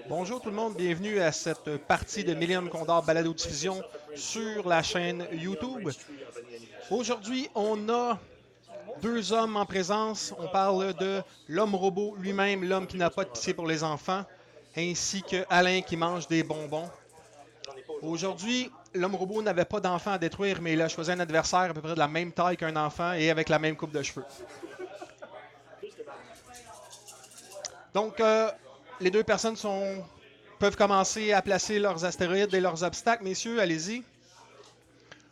Bonjour tout le monde, bienvenue à cette partie de Millennium Condor Balado Diffusion sur la chaîne YouTube. Aujourd'hui, on a deux hommes en présence. On parle de l'homme robot lui-même, l'homme qui n'a pas de pitié pour les enfants, ainsi que Alain qui mange des bonbons. Aujourd'hui, l'homme robot n'avait pas d'enfant à détruire, mais il a choisi un adversaire à peu près de la même taille qu'un enfant et avec la même coupe de cheveux. Donc, les deux personnes peuvent commencer à placer leurs astéroïdes et leurs obstacles. Messieurs, allez-y.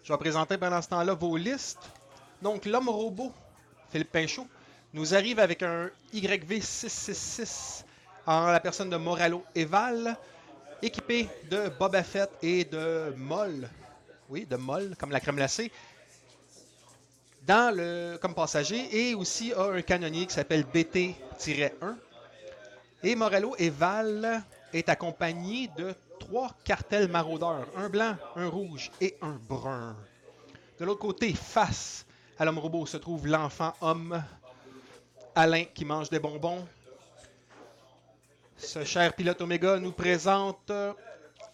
Je vais présenter pendant ce temps-là vos listes. Donc, l'homme robot, Philippe Pinchot, nous arrive avec un YV666 en la personne de Moralo Eval, équipé de Boba Fett et de Moll. Oui, de Moll, comme la crème glacée, comme passager, et aussi a un canonnier qui s'appelle BT-1. Et Morello et Val est accompagné de 3 cartels maraudeurs, un blanc, un rouge et un brun. De l'autre côté, face à l'homme robot, se trouve l'enfant homme, Alain, qui mange des bonbons. Ce cher pilote Oméga nous présente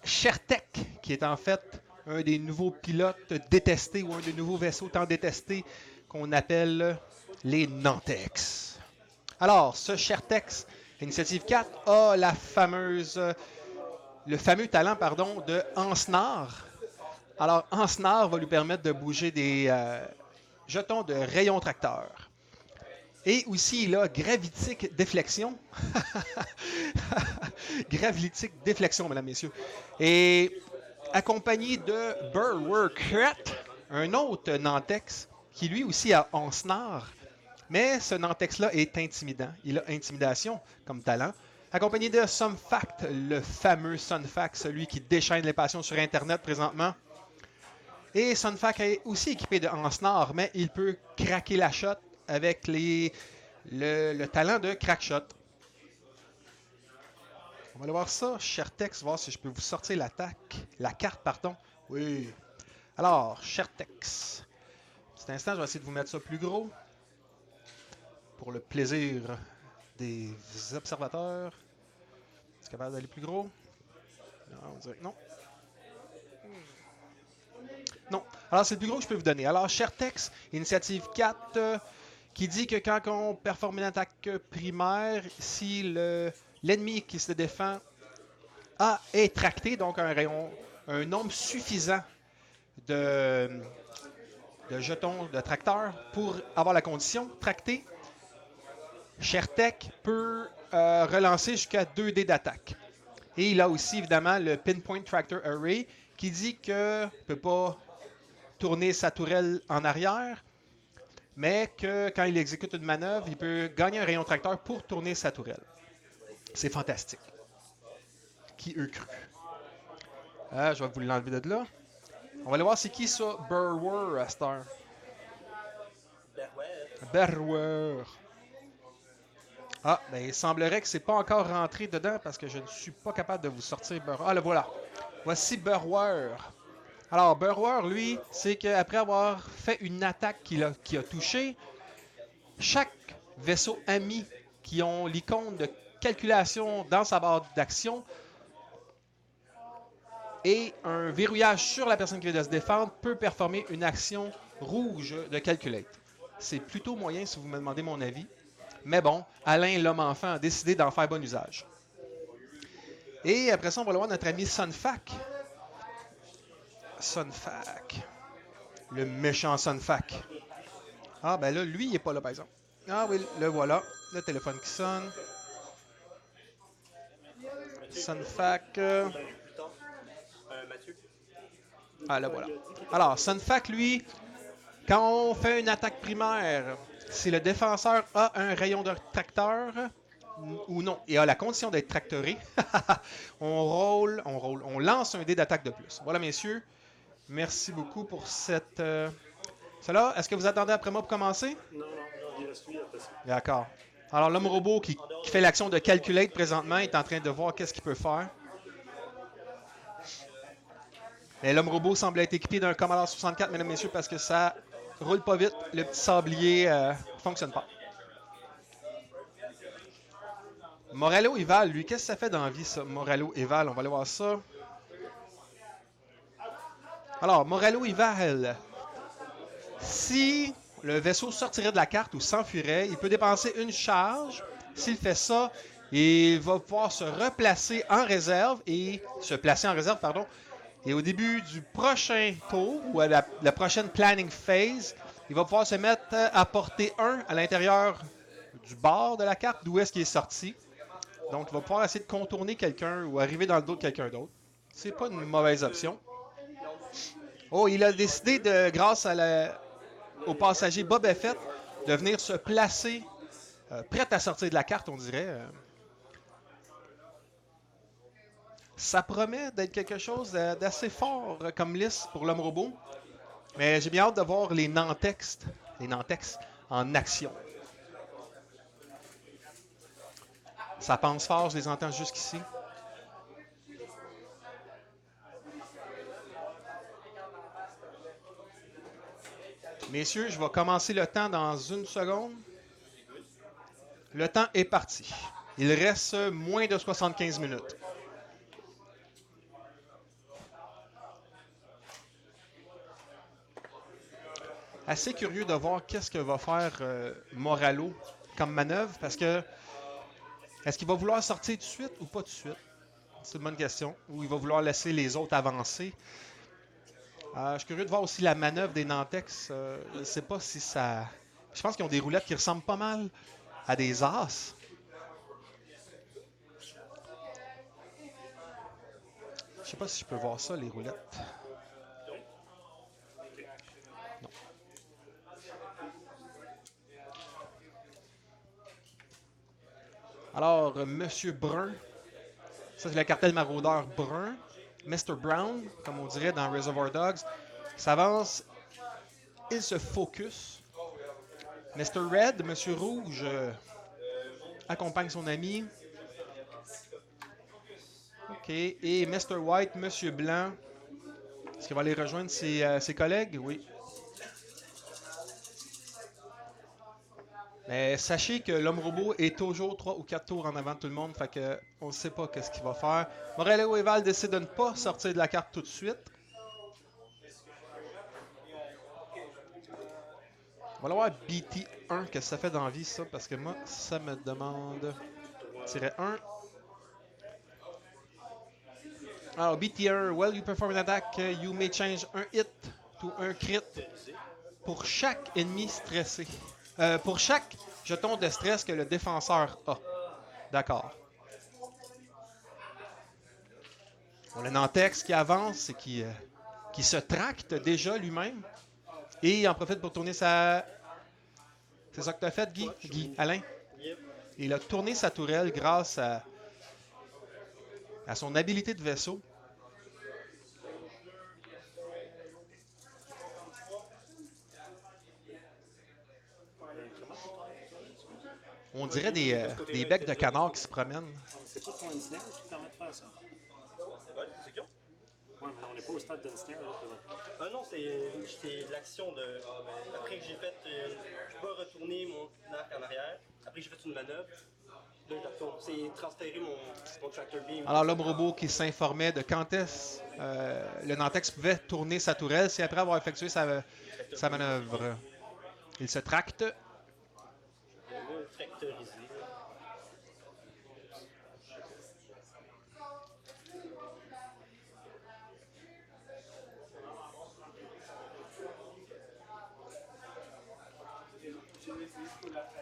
Shertek, qui est en fait un des nouveaux pilotes détestés ou un des nouveaux vaisseaux tant détestés qu'on appelle les Nantex. Alors, ce Shertex, Initiative 4, a le fameux talent de Ansnar. Alors, Ansnar va lui permettre de bouger des jetons de rayon tracteur. Et aussi, il a Gravitique Déflexion. Gravitique Déflexion, mesdames, messieurs. Et accompagné de Burworkret, un autre Nantex, qui lui aussi a Ansnar. Mais ce Nantex-là est intimidant. Il a intimidation comme talent. Accompagné de Sunfact, le fameux Sunfact, celui qui déchaîne les passions sur Internet présentement. Et Sunfact est aussi équipé de Ansnar, mais il peut craquer la shot avec le talent de Crackshot. On va aller voir ça, Shertex, voir si je peux vous sortir la carte, pardon. Oui. Alors, Shertex. Petit instant, je vais essayer de vous mettre ça plus gros. Pour le plaisir des observateurs. Est-ce capable d'aller plus gros? Non, on dirait que non. Non. Alors, c'est le plus gros que je peux vous donner. Alors, Shertex, initiative 4, qui dit que quand on performe une attaque primaire, si l'ennemi qui se défend est tracté, donc un nombre suffisant de jetons de tracteur pour avoir la condition tracté, Shertek peut relancer jusqu'à 2 dés d'attaque. Et il a aussi évidemment le Pinpoint Tractor Array qui dit qu'il ne peut pas tourner sa tourelle en arrière, mais que quand il exécute une manœuvre, il peut gagner un rayon tracteur pour tourner sa tourelle. C'est fantastique. Qui eût cru? Je vais vous l'enlever de là. On va aller voir c'est qui ça, Burwer à cette heure. Burwer. Ah, ben il semblerait que c'est pas encore rentré dedans parce que je ne suis pas capable de vous sortir Burwer. Ah, le voilà. Voici Burwer. Alors, Burwer, lui, c'est qu'après avoir fait une attaque qui a touché, chaque vaisseau ami qui ont l'icône de calculation dans sa barre d'action et un verrouillage sur la personne qui vient de se défendre peut performer une action rouge de calculate. C'est plutôt moyen si vous me demandez mon avis. Mais bon, Alain, l'homme enfant, a décidé d'en faire bon usage. Et après ça, on va aller voir notre ami Sunfac. Sunfac. Le méchant Sunfac. Ah, ben là, lui, il n'est pas là, par exemple. Ah oui, le voilà. Le téléphone qui sonne. Sunfac. Ah, là, voilà. Alors, Sunfac, lui, quand on fait une attaque primaire, si le défenseur a un rayon de tracteur ou non, et a la condition d'être tractoré, on lance un dé d'attaque de plus. Voilà, messieurs. Merci beaucoup pour cette... Cela, est-ce que vous attendez après moi pour commencer? Non, il reste lui après ça. D'accord. Alors, l'homme robot qui fait l'action de calculate présentement est en train de voir qu'est-ce qu'il peut faire. Et l'homme robot semble être équipé d'un Commodore 64, mesdames et messieurs, parce que ça roule pas vite. Le petit sablier fonctionne pas. Morello Eval, lui, qu'est-ce que ça fait dans la vie, ça? Morello Eval, on va aller voir ça. Alors, Morello Eval, si le vaisseau sortirait de la carte ou s'enfuirait, il peut dépenser une charge. S'il fait ça, il va pouvoir se replacer en réserve et se placer en réserve, pardon. Et au début du prochain tour ou à la prochaine planning phase, il va pouvoir se mettre à portée 1 à l'intérieur du bord de la carte d'où est-ce qu'il est sorti. Donc, il va pouvoir essayer de contourner quelqu'un ou arriver dans le dos de quelqu'un d'autre. C'est pas une mauvaise option. Oh, il a décidé, grâce au passager Boba Fett, de venir se placer prêt à sortir de la carte, on dirait. Ça promet d'être quelque chose d'assez fort comme liste pour l'homme robot. Mais j'ai bien hâte de voir les Nantex en action. Ça pense fort, je les entends jusqu'ici. Messieurs, je vais commencer le temps dans une seconde. Le temps est parti. Il reste moins de 75 minutes. Assez curieux de voir qu'est-ce que va faire Morello comme manœuvre, parce que est-ce qu'il va vouloir sortir tout de suite ou pas tout de suite? C'est une bonne question. Ou il va vouloir laisser les autres avancer. Je suis curieux de voir aussi la manœuvre des Nantex. Je ne sais pas si ça... Je pense qu'ils ont des roulettes qui ressemblent pas mal à des as. Je sais pas si je peux voir ça, les roulettes. Non. Alors, Monsieur Brun. Ça, c'est le cartel maraudeur brun. Mr. Brown, comme on dirait dans Reservoir Dogs, s'avance. Il se focus. Mr. Red, Monsieur Rouge, accompagne son ami. OK. Et Mr. White, Monsieur Blanc. Est-ce qu'il va aller rejoindre ses collègues? Oui. Mais sachez que l'homme robot est toujours 3 ou 4 tours en avant de tout le monde. Fait que on ne sait pas qu'est-ce qu'il va faire. Morello Eval décide de ne pas sortir de la carte tout de suite. On va aller voir BT1, qu'est-ce que ça fait dans la vie, ça, parce que moi, ça me demande... Tirer 1. Alors, BT1, while you perform an attack, you may change un hit to un crit pour chaque ennemi stressé. Pour chaque jeton de stress que le défenseur a. D'accord. On a Nantex qui avance et qui se tracte déjà lui-même. Et il en profite pour tourner sa... C'est ça que tu as fait, Guy? Guy, Alain? Il a tourné sa tourelle grâce à son habilité de vaisseau. On dirait des becs de canard qui se promènent. C'est pas ton ensnare qui permet de faire ça? C'est qui? Ouais, mais on n'est pas au stade d'ensnare. Ah non, c'est l'action de. Après que j'ai fait. Je peux retourner mon arc en arrière. Après que j'ai fait une manœuvre. Là, je retourne. C'est transférer mon tractor beam. Alors, l'homme robot qui s'informait de quand est-ce le Nantex pouvait tourner sa tourelle, c'est après avoir effectué sa manœuvre. Il se tracte. Tractorisé.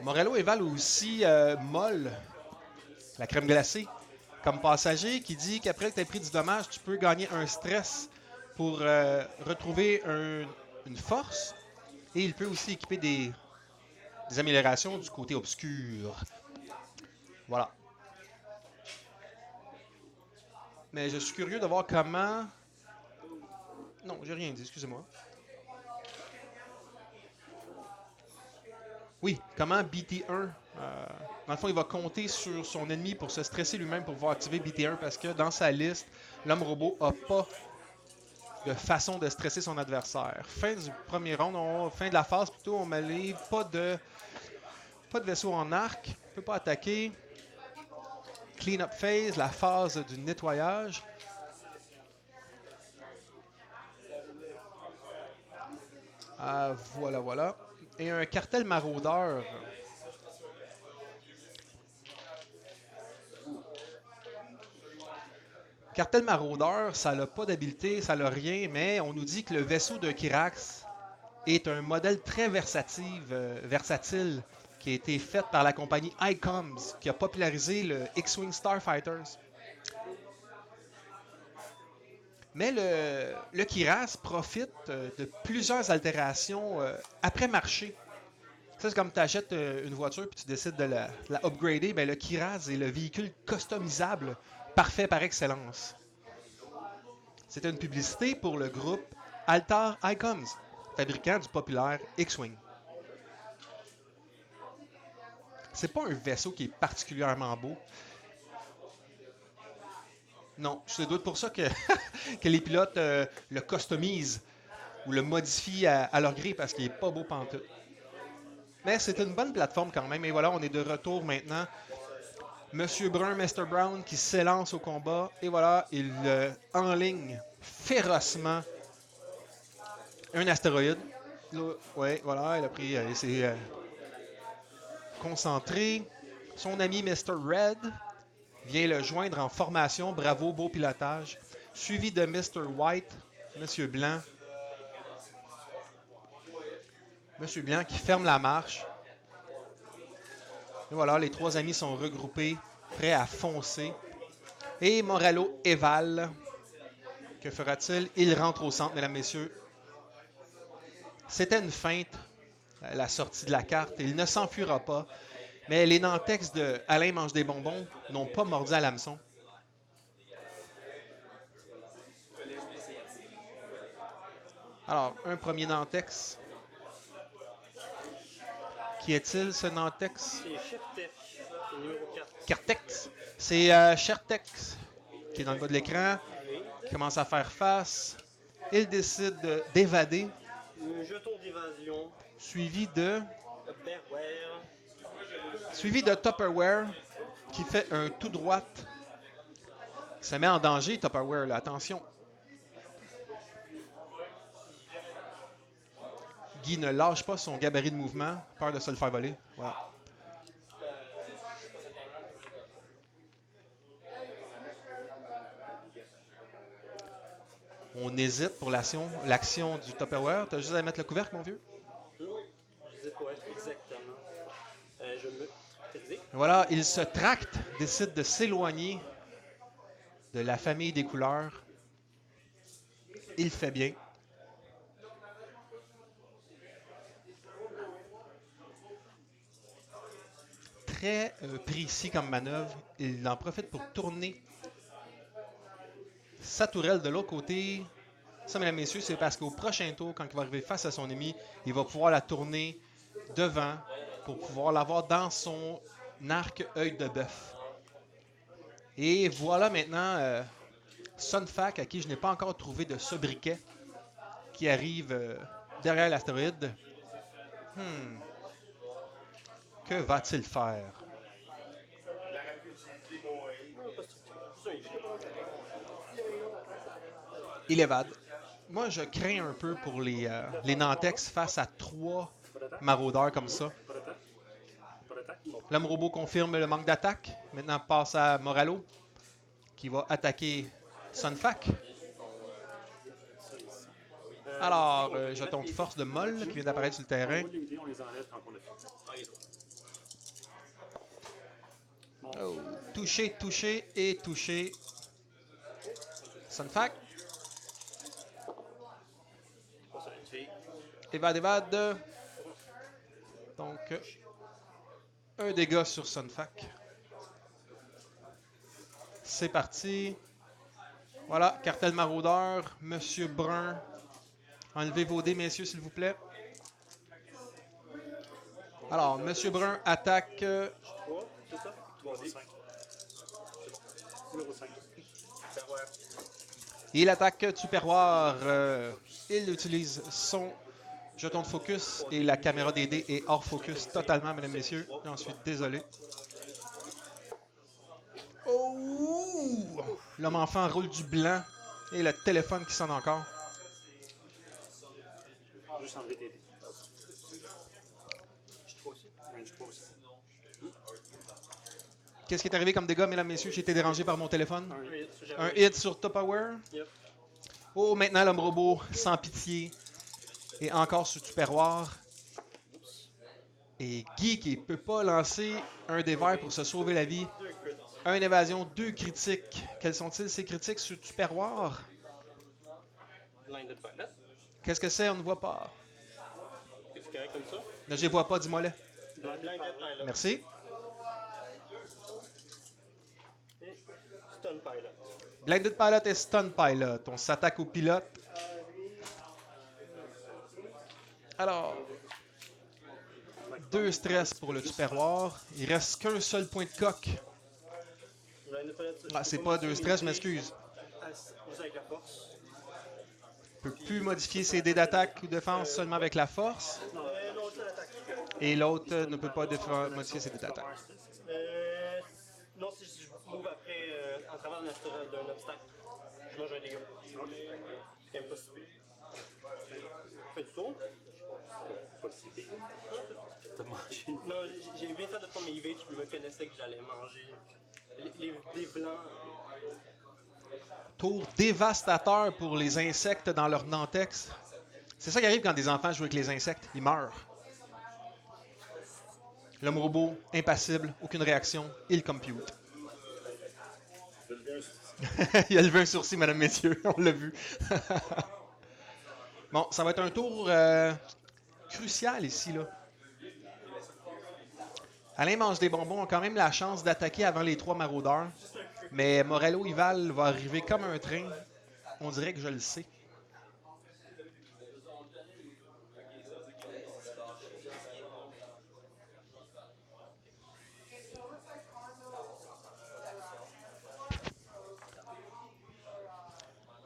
Morello Eval aussi molle la crème glacée comme passager qui dit qu'après que tu aies pris du dommage, tu peux gagner un stress pour retrouver une force. Et il peut aussi équiper des améliorations du côté obscur. Voilà. Mais je suis curieux de voir comment... Non, j'ai rien dit, excusez-moi. Oui, comment BT1, dans le fond, il va compter sur son ennemi pour se stresser lui-même pour pouvoir activer BT1 parce que dans sa liste, l'homme robot n'a pas de façon de stresser son adversaire. Fin du premier round, fin de la phase plutôt, on me livre pas de vaisseau en arc, on peut pas attaquer. clean-up phase, la phase du nettoyage. Voilà, voilà. Et un cartel maraudeur. Cartel maraudeur, ça n'a pas d'habileté, ça n'a rien, mais on nous dit que le vaisseau de Kirax est un modèle très versatile qui a été fait par la compagnie ICOMS, qui a popularisé le X-Wing Starfighters. Mais le Kiras profite de plusieurs altérations après marché. Ça, c'est comme tu achètes une voiture puis tu décides de la upgrader. Ben, le Kiras est le véhicule customisable parfait par excellence. C'était une publicité pour le groupe Altar Icons, fabricant du populaire X-Wing. C'est pas un vaisseau qui est particulièrement beau. Non, c'est doute pour ça que, que les pilotes le customisent ou le modifient à leur gré parce qu'il est pas beau pantoute. Mais c'est une bonne plateforme quand même. Et voilà, on est de retour maintenant. Monsieur Brun, Mr. Brown qui s'élance au combat. Et voilà, il enligne férocement un astéroïde. Oui, voilà, il a pris, il s'est concentré. Son ami Mr. Red vient le joindre en formation. Bravo, beau pilotage. Suivi de Mr. White, Monsieur Blanc. Monsieur Blanc qui ferme la marche. Et voilà, les trois amis sont regroupés, prêts à foncer. Et Morello évale. Que fera-t-il? Il rentre au centre, mesdames, messieurs. C'était une feinte, la sortie de la carte. Il ne s'enfuira pas. Mais les Nantex de Alain mange des bonbons n'ont pas mordu à l'hameçon. Alors, un premier Nantex. Qui est-il, ce Nantex? C'est Chertech, c'est numéro 4. Cartex. C'est Chertex qui est dans le bas de l'écran. Qui commence à faire face. Il décide d'évader. Un jeton d'évasion. Suivi de Tupperware. Tupperware qui fait un tout droit. Ça met en danger Tupperware, là. Attention. Guy ne lâche pas son gabarit de mouvement. Peur de se le faire voler. Voilà. On hésite pour l'action du Tupperware. Tu as juste à mettre le couvercle, mon vieux. Je sais pas exactement. Je me... Voilà, il se tracte, décide de s'éloigner de la famille des couleurs. Il fait bien. Très précis comme manœuvre. Il en profite pour tourner sa tourelle de l'autre côté. Ça, mesdames et messieurs, c'est parce qu'au prochain tour, quand il va arriver face à son ennemi, il va pouvoir la tourner devant pour pouvoir l'avoir dans son arc œil de bœuf. Et voilà maintenant Sunfac, à qui je n'ai pas encore trouvé de sobriquet, qui arrive derrière l'astéroïde. Que va-t-il faire? Il évade. Moi, je crains un peu pour les Nantex face à 3 maraudeurs comme ça. L'homme robot confirme le manque d'attaque. Maintenant, passe à Morello, qui va attaquer Sunfac. Alors, jeton de force de Moll qui vient d'apparaître sur le terrain. Oh. Touché, touché et touché. Sunfac. Évade, évade. Donc, un dégât sur Sunfac. C'est parti. Voilà, cartel maraudeur. Monsieur Brun. Enlevez vos dés, messieurs, s'il vous plaît. Alors, Monsieur Brun attaque. 3, c'est ça? 3 5. Numéro 5. Il attaque Tupperware. Il utilise son jeton de focus et la caméra des dés est hors focus totalement, mesdames et messieurs. Et ensuite, désolé. L'homme enfant roule du blanc. Et le téléphone qui sonne encore. Juste enlever tes dés. Je trouve aussi. Je trouve aussi. Qu'est-ce qui est arrivé comme dégâts, mesdames, messieurs? J'ai été dérangé par mon téléphone. Un Oui, ça, j'avais- Un hit sur Top Power. Yep. Oh, maintenant l'homme robot, sans pitié. Et encore sur Tupperware. Et Guy qui peut pas lancer un des verres pour se sauver la vie. 2 crits. Un évasion, 2 critiques. Quels sont-ils ces critiques sur Tupperware? Blinded Pilot. Qu'est-ce que c'est? On ne voit pas. C'est correct comme ça? Ne je les vois pas, dis-moi-le. Blinded Pilot. Merci. Et Stun Pilot. Blinded Pilot et Stun Pilot. On s'attaque au pilote. Alors, 2 stress pour le Tupperware. Il reste qu'un seul point de coque. Blinded Pilot. Ah, c'est pas 2 stress, je m'excuse. Juste avec la force. Il peut plus modifier ses dés d'attaque ou défense seulement avec la force. Non, c'est l'attaque. Et l'autre ne peut pas modifier ses dés d'attaque. Non, si je move après, en travers d'un obstacle, je mange un dégât. C'est quand même pas si pire. Fais du tour. Pas si pire. T'as mangé. Non, j'ai bien fait de prendre mes evades, je me connaissais que j'allais manger. Les blancs. Tour dévastateur pour les insectes dans leur Nantex. C'est ça qui arrive quand des enfants jouent avec les insectes. Ils meurent. L'homme robot, impassible, aucune réaction, il compute. Il a levé un sourcil, mesdames, messieurs, on l'a vu. Bon, ça va être un tour crucial ici, là. Alain mange des bonbons, a quand même la chance d'attaquer avant les 3 maraudeurs. Mais Morello Ival va arriver comme un train. On dirait que je le sais.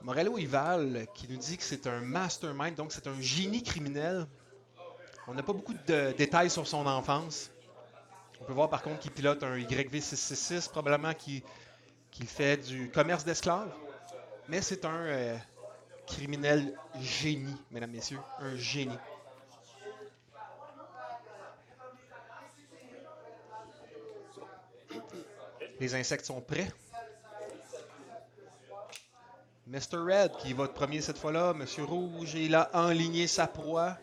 Morello Ival qui nous dit que c'est un mastermind, donc c'est un génie criminel. On n'a pas beaucoup de détails sur son enfance. On peut voir par contre qu'il pilote un YV666, probablement qu'il fait du commerce d'esclaves. Mais c'est un criminel génie, mesdames, messieurs. Un génie. Les insectes sont prêts. Mr. Red qui va de premier cette fois-là. Monsieur Rouge, il a enligné sa proie.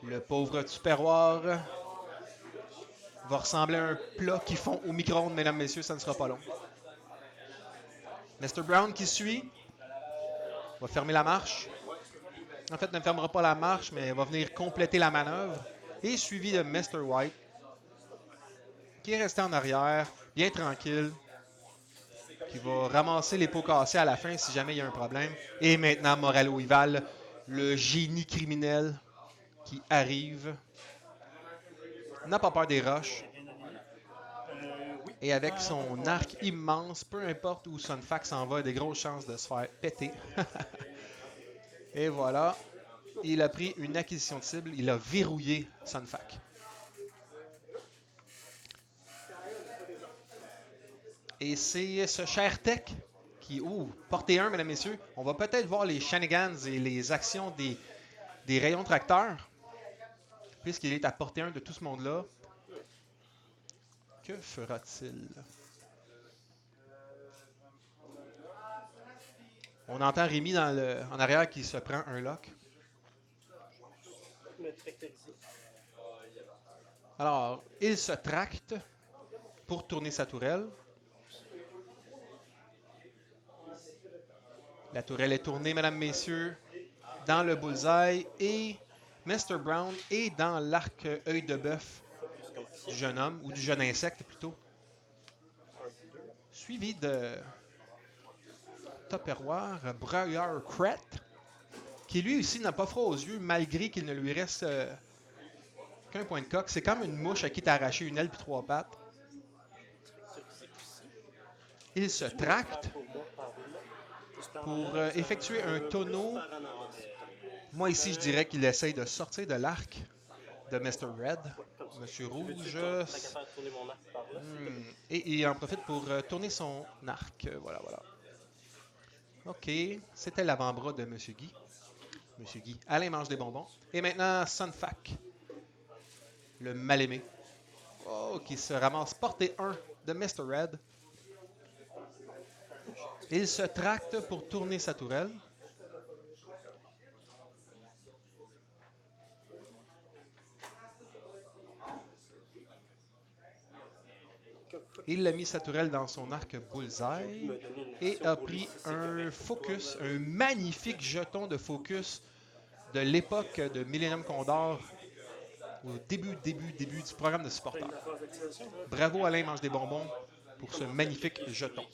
Le pauvre Tupperware va ressembler à un plat qu'ils font au micro-ondes, mesdames, messieurs, ça ne sera pas long. Mr. Brown qui suit. Va fermer la marche. En fait, ne fermera pas la marche, mais va venir compléter la manœuvre. Et suivi de Mr. White, qui est resté en arrière, bien tranquille, qui va ramasser les pots cassés à la fin si jamais il y a un problème. Et maintenant, Morello Ival, le génie criminel qui arrive. N'a pas peur des roches. Oui. Et avec son arc immense, peu importe où Sunfac s'en va, il a des grosses chances de se faire péter. Et voilà, il a pris une acquisition de cible, il a verrouillé Sunfac. Et c'est ce cher Tech qui... portée 1, mesdames, messieurs. On va peut-être voir les shenanigans et les actions des rayons tracteurs. Puisqu'il est à portée 1 de tout ce monde-là. Que fera-t-il? On entend Rémi en arrière qui se prend un lock. Me tractoriser. Alors, il se tracte pour tourner sa tourelle. La tourelle est tournée, mesdames, messieurs, dans le bullseye et Mr. Brown est dans l'arc œil de bœuf du jeune homme, ou du jeune insecte plutôt. Suivi de Tupperware, Briar Cret, qui lui aussi n'a pas froid aux yeux, malgré qu'il ne lui reste qu'un point de coque. C'est comme une mouche à qui t'as arraché une aile puis 3 pattes. Il se tracte pour effectuer un tonneau. Moi ici, je dirais qu'il essaye de sortir de l'arc de Mr. Red. Monsieur Veux-tu Rouge. tant qu'à faire tourner mon arc par là? s'il te plaît? Et il en profite pour tourner son arc. Voilà, voilà. OK. C'était l'avant-bras de Monsieur Guy. Monsieur Guy. Alain mange des bonbons. Et maintenant, Sunfac. Le mal-aimé. Oh, qui se ramasse portée 1 de Mr. Red. Il se tracte pour tourner sa tourelle. Il a mis sa tourelle dans son arc bullseye et a pris un focus, un magnifique jeton de focus de l'époque de Millennium Condor au début du programme de supporters. Bravo Alain mange des bonbons pour ce magnifique jeton.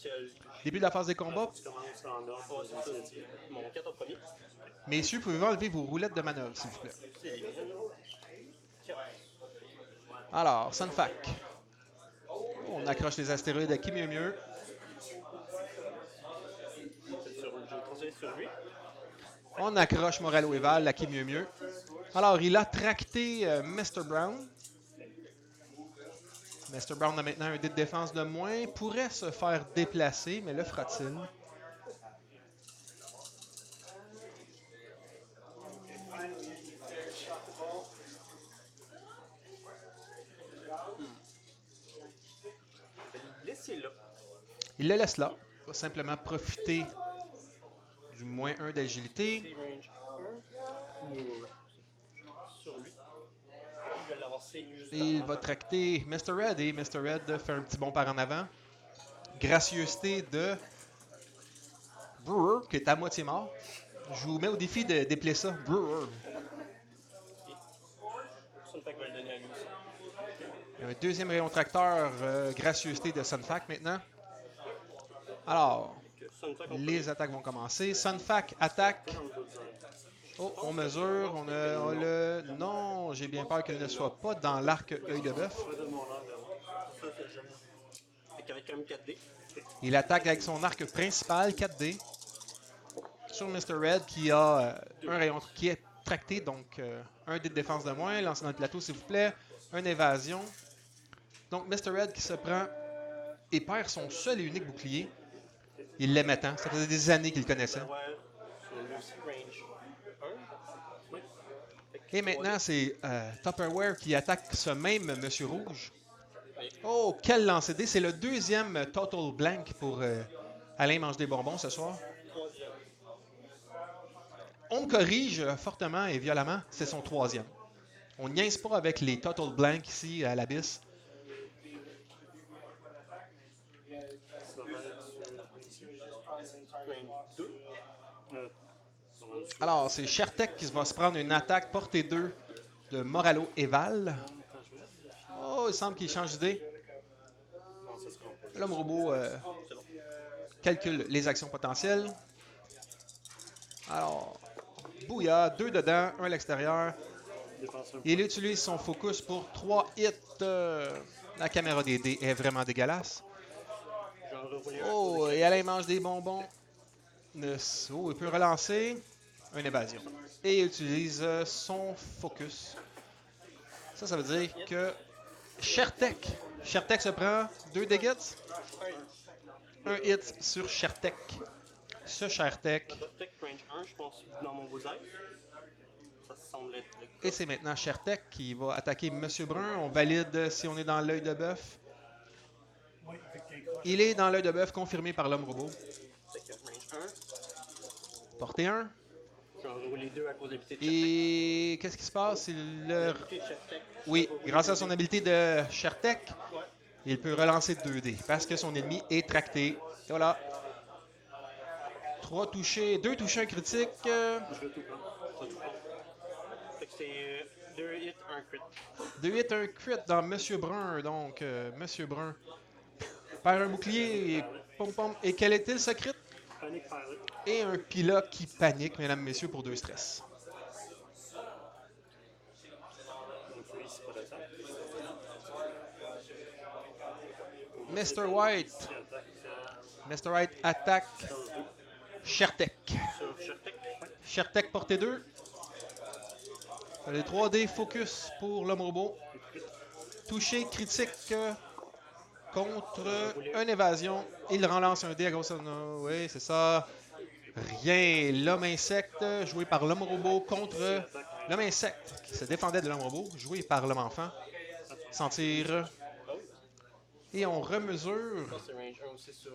Début de la phase des combats. Tu commences en ordre d'initiative. Mon 4 en premier. Messieurs, pouvez-vous enlever vos roulettes de manœuvre, s'il vous plaît? C'est Alors, Sunfac. On accroche les astéroïdes à qui mieux mieux. je vais transférer sur lui. On accroche Morello et Val à qui mieux mieux. Alors, il a tracté Mr. Brown. Mr. Brown a maintenant un dé de défense de moins. Pourrait se faire déplacer, mais le fera-t-il? Laissez-le. Il le laisse là. Il va simplement profiter du moins 1 d'agilité. C'est range 1. Sur lui. Je vais l'avancer juste Et il va tracter Mr. Red. Et Mr. Red fait un petit bond par en avant. Gracieuseté de Brewer, qui est à moitié mort. Je vous mets au défi de déplacer ça. Brewer. Sunfac va le donner à lui aussi. Un deuxième rayon tracteur, gracieuseté de Sunfac maintenant. Alors, Sunfac en les attaques vont commencer. Sunfac attaque. Oh, on mesure. On a le... Non, j'ai bien peur qu'il ne soit pas dans l'arc œil de bœuf. Ça, c'est jamais. Fait qu'avec un 4D. Il attaque avec son arc principal, 4D. Sur Mr. Red qui a un rayon qui est tracté, donc un dé de défense de moins. Lancez dans le plateau, s'il vous plaît. Une évasion. Donc Mr. Red qui se prend et perd son seul et unique bouclier. Il l'aimait tant. Ça faisait des années qu'il le connaissait. Ouais. Sur lui aussi, range 1. Oui. Et maintenant, c'est Tupperware qui attaque ce même Monsieur Rouge. Oh, quel lancer dé! C'est le deuxième Total Blank pour Alain mange des bonbons ce soir. Troisième. On me corrige fortement et violemment, c'est son troisième. On niaise pas avec les Total Blank ici à l'Abyss. Ça va être sur range 2. Alors, c'est Shertek qui va se prendre une attaque portée 2 de Moralo et Val. Oh, il semble qu'il change d'idée. L'homme robot calcule les actions potentielles. Alors, Bouya, 2 dedans, 1 à l'extérieur. Il utilise son focus pour 3 hits. La caméra des dés est vraiment dégueulasse. Oh, et Alain mange des bonbons. Oh, il peut relancer. Une évasion. Et il utilise son focus. Ça veut dire que Shertek se prend 2 dégâts. Un hit sur Shertek. Ce Shertek. Tech range 1, je pense, dans mon bullseye. Ça semble être le cas. Et c'est maintenant Shertek qui va attaquer Monsieur Brun. On valide si on est dans l'œil de bœuf. Il est dans l'œil de bœuf, confirmé par l'homme robot. Tech range 1. Portée 1. Je vais enrouler 2 à cause de l'habilité de Et qu'est-ce qui se passe? Il le... L'habilité de Shertek. Oui, grâce à son habileté de Shertek, il peut relancer 2 dés parce que son ennemi est tracté. Et voilà. 3 touchés, 2 touchés, un critique. Je vais tout prendre. Fait que c'est 2 hits, 1 crit. 2 hits, un crit dans Monsieur Brun. Donc, Monsieur Brun perd un bouclier et pom pom. Et quel est-il ce crit? Panic Pilot. Et un pilote qui panique, mesdames, messieurs, pour 2 stress. Donc lui, c'est pas d'attaque. Mr. White. Il attaque Mr. White attaque Shertek. Sur Shertek. Shertek portée 2. Les 3D focus pour l'homme robot. Touché critique contre une évasion. Il relance un dé à gauche. Oui, c'est ça. Rien. L'homme insecte, joué par l'homme robot contre l'homme insecte, qui se défendait de l'homme robot, joué par l'homme enfant. Sentir. Ah oui, Et on je remesure. pense que c'est range 1 aussi sur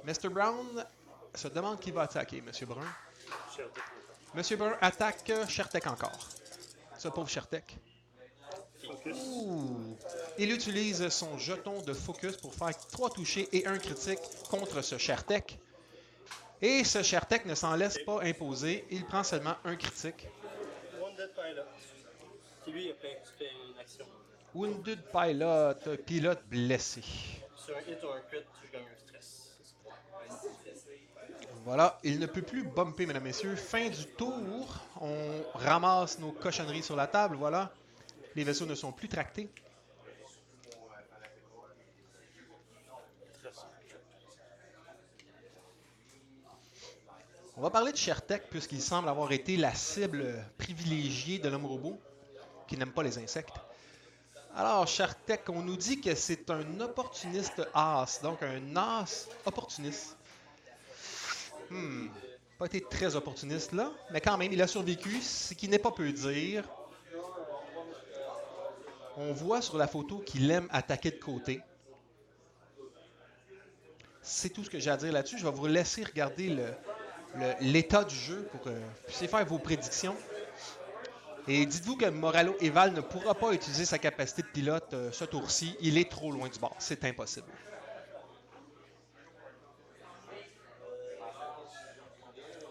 Mr. Brown se demande qui va attaquer, Monsieur Brun. Shelter. Monsieur Brun attaque Shertek encore. Ce pauvre Shertek. Focus. Ouh. Il utilise son jeton de focus pour faire 3 touchés et 1 critique contre ce Shertek. Et ce Shertek ne s'en laisse pas imposer. Il prend seulement 1 critique. Wounded Pilot. C'est lui, après, tu fais une action. Wounded Pilot, pilote blessé. Sur un hit ou un crit, tu gagnes un stress. Voilà, il ne peut plus bumper, mesdames, messieurs. Fin du tour. On ramasse nos cochonneries sur la table, voilà. Les vaisseaux ne sont plus tractés. On va parler de Shertek, puisqu'il semble avoir été la cible privilégiée de l'homme robot, qui n'aime pas les insectes. Alors, Shertek, on nous dit que c'est un opportuniste as, donc un as opportuniste. Pas été très opportuniste là, mais quand même, il a survécu, ce qui n'est pas peu dire. On voit sur la photo qu'il aime attaquer de côté. C'est tout ce que j'ai à dire là-dessus. Je vais vous laisser regarder l'état du jeu pour que vous puissiez faire vos prédictions. Et dites-vous que Moralo Eval ne pourra pas utiliser sa capacité de pilote ce tour-ci. Il est trop loin du bord. C'est impossible.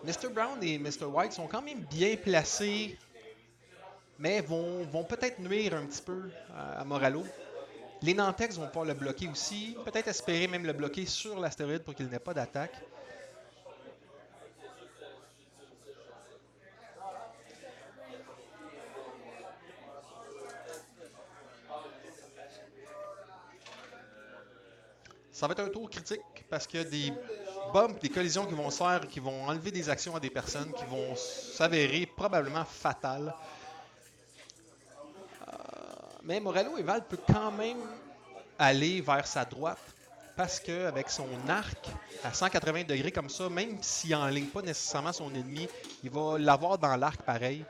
Mr. Brown et Mr. White sont quand même bien placés, mais vont peut-être nuire un petit peu à Moralo. Les Nantex vont pouvoir le bloquer aussi. Peut-être espérer même le bloquer sur l'astéroïde pour qu'il n'ait pas d'attaque. Ça va être un tour critique parce qu'il y a des bumps, des collisions qui vont se faire, qui vont enlever des actions à des personnes, qui vont s'avérer probablement fatales. Mais Moralo Eval peut quand même aller vers sa droite parce qu'avec son arc à 180 degrés comme ça, même s'il n'enligne pas nécessairement son ennemi, il va l'avoir dans l'arc pareil.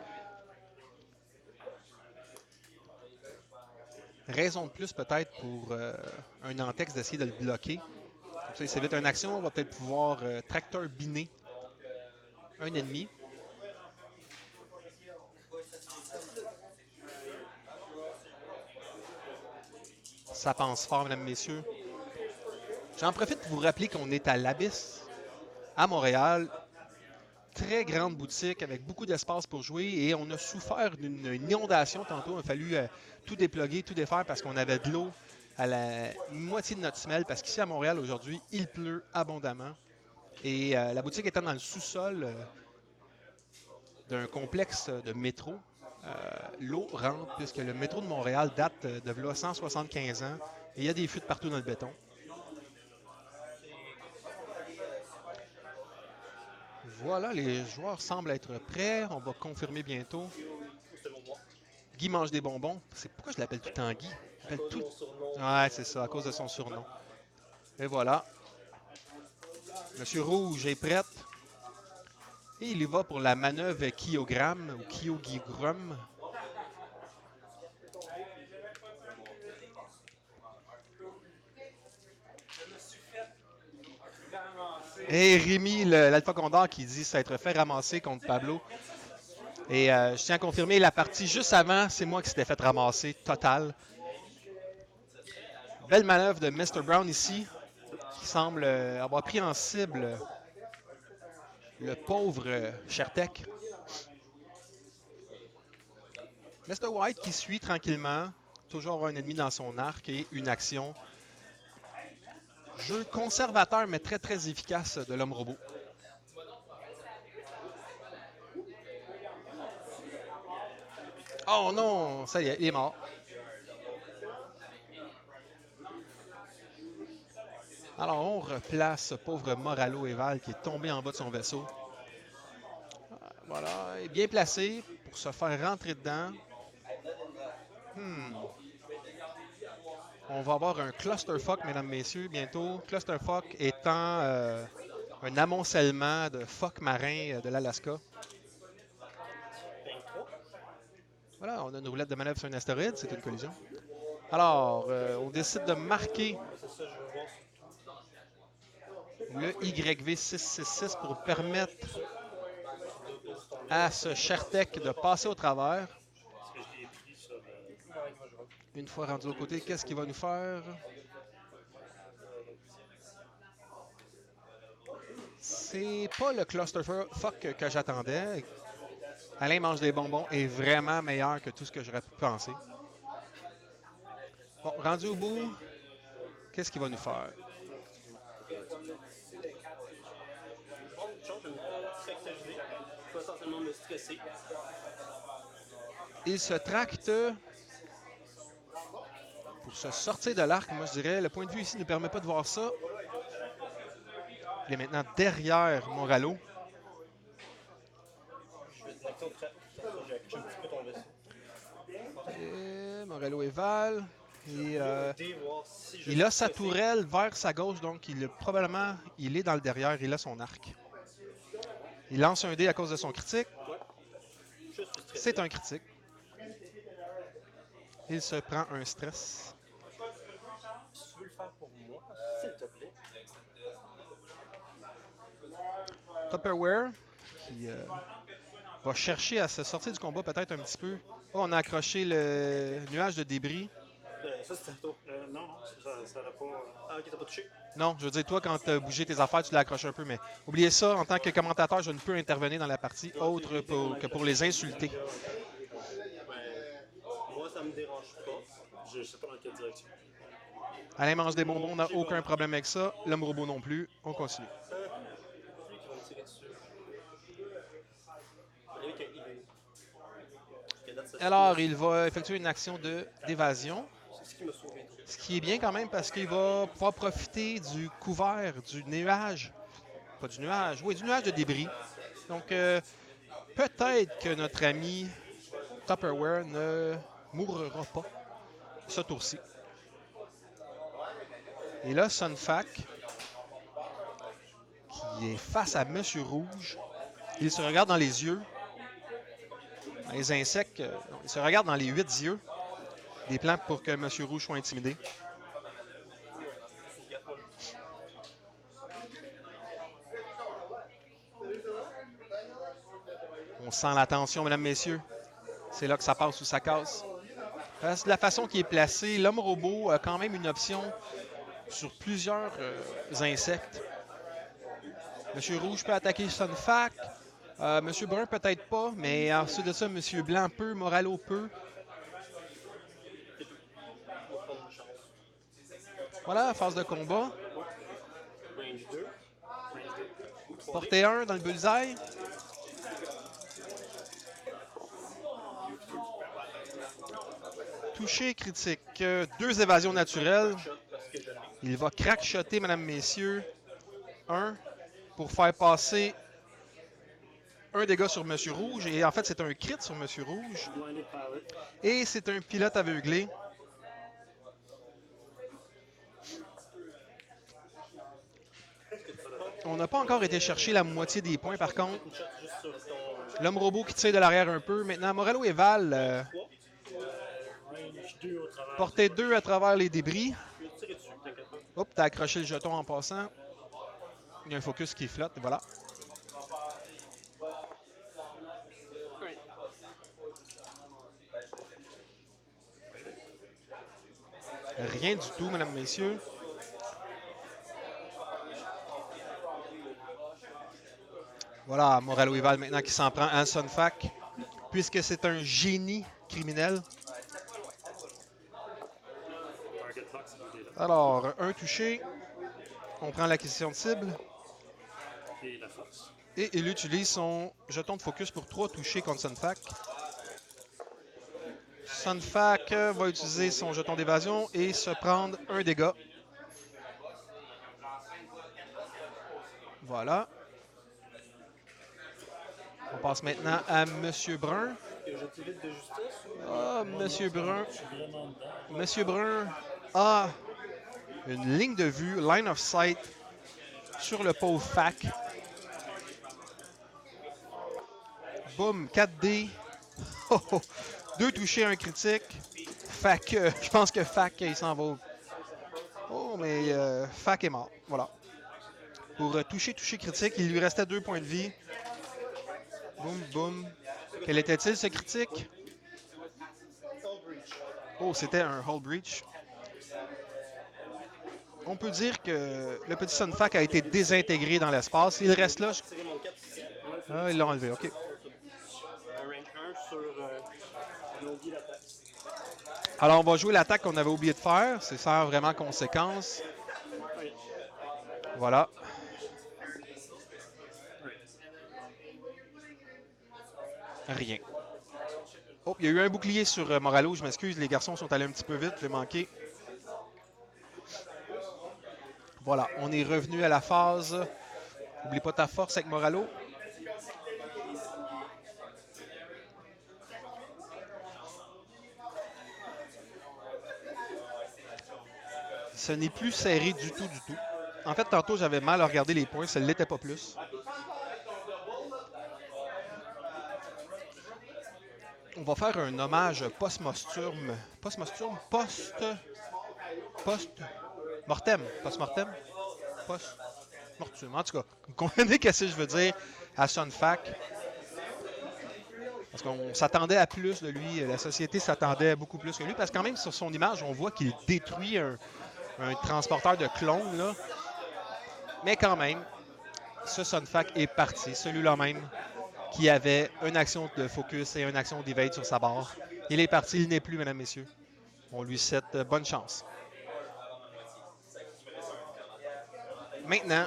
Raison de plus peut-être pour un Nantex d'essayer de le bloquer. Comme ça, il s'évite une action, on va peut-être pouvoir tracteur biner un ennemi. Ça pense fort, mesdames, messieurs. J'en profite pour vous rappeler qu'on est à l'Abysse, à Montréal. Très grande boutique avec beaucoup d'espace pour jouer et on a souffert d'une inondation tantôt. Il a fallu tout déploguer, tout défaire parce qu'on avait de l'eau à la moitié de notre semelle parce qu'ici à Montréal aujourd'hui, il pleut abondamment. Et la boutique étant dans le sous-sol d'un complexe de métro, l'eau rentre puisque le métro de Montréal date de là 175 ans et il y a des fuites partout dans le béton. Voilà, les joueurs semblent être prêts. On va confirmer bientôt. Guy mange des bonbons. C'est pourquoi je l'appelle tout le temps Guy. Je l'appelle tout... Ouais, c'est ça, à cause de son surnom. Et voilà. Monsieur Rouge est prêt. Et il y va pour la manœuvre Kyogramme ou Kyogigram. Et Rémi, l'Alpha Condor, qui dit s'être fait ramasser contre Pablo. Et je tiens à confirmer, la partie juste avant, c'est moi qui s'étais fait ramasser, total. Belle manœuvre de Mr. Brown ici, qui semble avoir pris en cible le pauvre Shertek. Mr. White qui suit tranquillement, toujours un ennemi dans son arc et une action. Jeu conservateur mais très très efficace de l'homme robot. Oh non, ça y est, il est mort. Alors on replace ce pauvre Moralo Eval qui est tombé en bas de son vaisseau. Voilà, il est bien placé pour se faire rentrer dedans. on va avoir un clusterfuck, mesdames, messieurs, bientôt. Clusterfuck étant un amoncellement de phoques marins de l'Alaska. 23. Voilà, on a une roulette de manœuvre sur un astéroïde, c'est une collision. Alors, on décide de marquer C'est ça, je veux voir. le YV666 pour permettre à ce Chertek de passer au travers. Parce que je l'ai pris sur. Une fois rendu au côté, qu'est-ce qu'il va nous faire? C'est pas le clusterfuck que j'attendais. Alain mange des bonbons est vraiment meilleur que tout ce que j'aurais pu penser. Bon, rendu au bout, qu'est-ce qu'il va nous faire? Bon, une chose, une petite activité. Je peux essentiellement me stresser. Il se tracte pour se sortir de l'arc, moi je dirais. Le point de vue ici ne permet pas de voir ça. Il est maintenant derrière Moralo. Je fais une action de traite. J'ai accroché un petit peu ton vaisseau. Et Moralo et Val. Et, Voir si je il a suis sa stressé. tourelle vers sa gauche, donc probablement il est dans le derrière, il a son arc. Il lance un dé à cause de son critique. Ouais. Je suis stressé. C'est un critique. Il se prend un stress. Si tu veux le faire pour moi, s'il te plaît. Tupperware qui va chercher à se sortir du combat peut-être un petit peu. Oh, on a accroché le nuage de débris. Ça, c'était toi. Non, ça n'aurait pas. Ah, ok, t'as pas touché. Non, je veux dire, toi, quand tu as bougé tes affaires, tu l'as accroché un peu, mais oubliez ça, en tant que commentateur, je ne peux intervenir dans la partie autre que pour les insulter. Moi, ça me dérange pas. Je sais pas dans quelle direction. Alain mange des bonbons, on n'a aucun problème avec ça. L'homme robot non plus. On continue. C'est lui qui va me tirer dessus. Avec un IV. Parce que date, ça, Alors, il va effectuer une action d'évasion. c'est ce qui m'a sauvé. Ce qui est bien quand même parce qu'il va pouvoir profiter du couvert, du nuage. Pas du nuage, oui, du nuage de débris. Donc, peut-être que notre ami Tupperware ne mourra pas ce tour-ci. Et là, Sunfac, qui est face à Monsieur Rouge, il se regarde dans les yeux. Dans les insectes, il se regarde dans les 8 yeux. Des plans pour que Monsieur Rouge soit intimidé. On sent la tension, mesdames, messieurs. C'est là que ça passe ou ça casse. Parce que de la façon qu'il est placé, l'homme robot a quand même une option sur plusieurs insectes. Monsieur Rouge peut attaquer Sunfac. Monsieur Brun peut-être pas, mais ensuite de ça, Monsieur Blanc peut, Moralo peut. On va prendre une chance. Voilà, phase de combat. Range 2. Portée 1 dans le bullseye. Touché critique. 2 évasions naturelles. Shot parce que je l'ai. Il va crackshotter, mesdames, messieurs. 1 pour faire passer un dégât sur Monsieur Rouge. Et en fait, c'est un crit sur Monsieur Rouge. Blinded pilot. Et c'est un pilote aveuglé. On n'a pas encore été chercher la moitié des points, par contre. Une shot juste sur ton. L'homme robot qui tire de l'arrière un peu. Maintenant, Morello et Val, 3. Range 2 au travers. portée 2 à travers les débris. Je vais te tirer dessus, t'inquiète pas. Hop, t'as accroché le jeton en passant. Il y a un focus qui flotte, et voilà. Rien du tout, mesdames, messieurs. Voilà, Morello et Val maintenant qui s'en prend à Sunfac, puisque c'est un génie criminel. Target lock, c'est pas des Alors, un touché. On prend l'acquisition de cible. Et la force. Et il utilise son jeton de focus pour 3 touchés contre Sunfac. Sunfac va utiliser son jeton d'évasion et se prendre un dégât. Voilà. On passe maintenant à Monsieur Brun. Que j'utilise de justice ou. Ah, Monsieur Brun. Je suis vraiment dedans. Monsieur Brun a une ligne de vue, line of sight, sur le pauvre Fac. Boum, 4D. Oh, oh. 2 touchés, 1 critique. Fac, je pense que Fac, il s'en va. Oh, mais Fac est mort. Voilà. Pour toucher critique, il lui restait 2 points de vie. Boum, boum. Quel était-il, ce critique? Oh, c'était un Hull Breach. On peut dire que le petit Sunfac a été désintégré dans l'espace. Il reste là. Ah, ils l'ont enlevé, ok. Un rank 1 sur on a oublié l'attaque. Alors, on va jouer l'attaque qu'on avait oublié de faire. C'est sans vraiment conséquence. Voilà. Rien. Oh, il y a eu un bouclier sur Moralo. Je m'excuse, les garçons sont allés un petit peu vite. Je l'ai manqué. Voilà, on est revenu à la phase. N'oublie pas ta force avec Moralo. Ce n'est plus serré du tout, du tout. En fait, tantôt, j'avais mal à regarder les points. Ça ne l'était pas plus. On va faire un hommage post-mortem. Post-mortem? Post-mortem. Post-mortem? Post-mortem. En tout cas, vous comprenez ce que je veux dire à Sunfac. Parce qu'on s'attendait à plus de lui. La société s'attendait à beaucoup plus que lui. Parce que quand même, sur son image, on voit qu'il détruit un transporteur de clones. Là. Mais quand même, ce Sunfac est parti. Celui-là même qui avait une action de focus et une action d'éveil sur sa barre. Il est parti, il n'est plus, mesdames, messieurs. On lui souhaite bonne chance. Maintenant,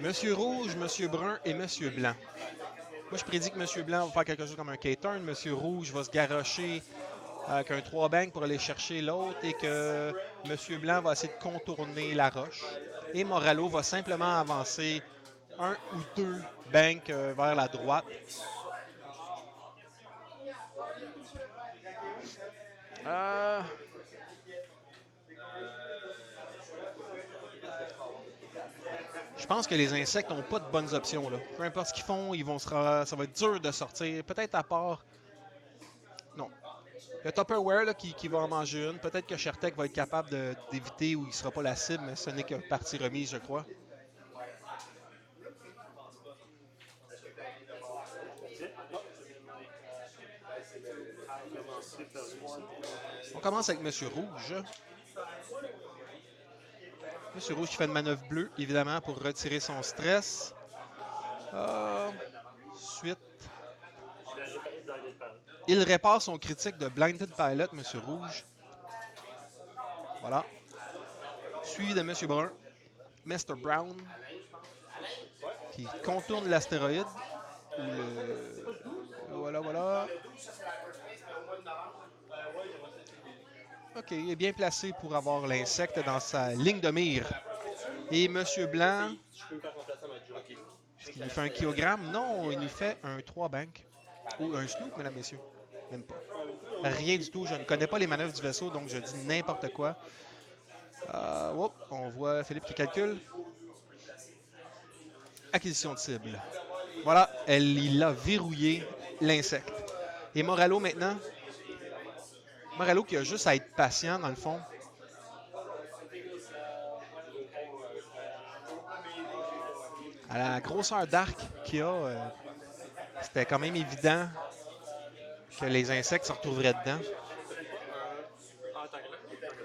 Monsieur Rouge, Monsieur Brun et Monsieur Blanc. Moi, je prédis que Monsieur Blanc va faire quelque chose comme un K-turn. Monsieur Rouge va se garrocher avec un 3-bank pour aller chercher l'autre et que Monsieur Blanc va essayer de contourner la roche. Et Moralo va simplement avancer 1 ou 2 banks vers la droite. Je pense que les insectes n'ont pas de bonnes options. Là. Peu importe ce qu'ils font, ça va être dur de sortir. Peut-être à part... Non. Le Tupperware là, qui va en manger une. Peut-être que Shertek va être capable d'éviter ou il ne sera pas la cible, mais ce n'est que partie remise, je crois. On commence avec Monsieur Rouge. Monsieur Rouge qui fait une manœuvre bleue, évidemment, pour retirer son stress. Suite. Il répare son critique de Blinded Pilot, Monsieur Rouge. Voilà. Suivi de Monsieur Brun. Mr. Brown. Qui contourne l'astéroïde. Voilà, voilà. OK, il est bien placé pour avoir l'insecte dans sa ligne de mire. Et Monsieur Blanc... Est-ce qu'il lui fait un kilogramme? Non, il lui fait un 3-bank. Ou un snoop, mesdames, messieurs. Même pas. Rien du tout. Je ne connais pas les manœuvres du vaisseau, donc je dis n'importe quoi. On voit Philippe qui calcule. Acquisition de cible. Voilà, il a verrouillé l'insecte. Et Moralo maintenant... Moralo qui a juste à être patient, dans le fond. À la grosseur d'arc qu'il a, c'était quand même évident que les insectes se retrouveraient dedans.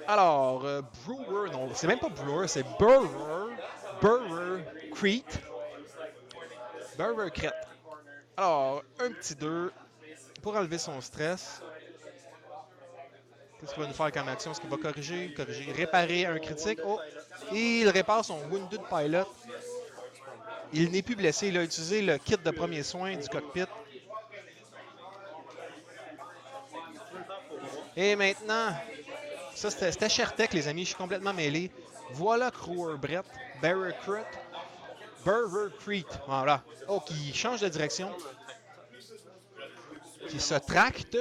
Alors, Brewer, non, c'est même pas Brewer, c'est Burrower. Burrower Crete. Burrower Crete. Alors, un petit 2 pour enlever son stress. Qu'est-ce qu'il va nous faire comme action? Est-ce qu'il va corriger? Réparer un critique. Oh! Et il répare son Wounded Pilot. Il n'est plus blessé. Il a utilisé le kit de premiers soins du cockpit. Et maintenant, ça c'était Shertek, les amis. Je suis complètement mêlé. Voilà Brewer Brett. Burrower Crete. Voilà. Oh, qui change de direction. Qui se tracte.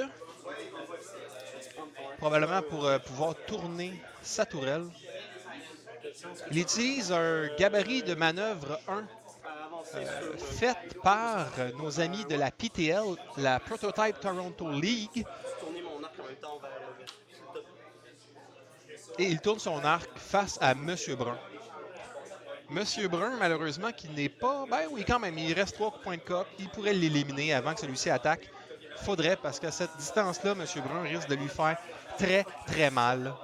probablement pour pouvoir tourner sa tourelle. Il utilise un gabarit de manœuvre 1 À avancer sur. fait par nos amis de la PTL, la Prototype Toronto League, Tourner mon arc en même temps vers le top. et il tourne son arc face à Monsieur Brun. Monsieur Brun, malheureusement, qui n'est pas... Ben oui, quand même, il reste 3 points de coque. Il pourrait l'éliminer avant que celui-ci attaque. Faudrait, parce qu'à cette distance-là, Monsieur Brun risque de lui faire très, très mal.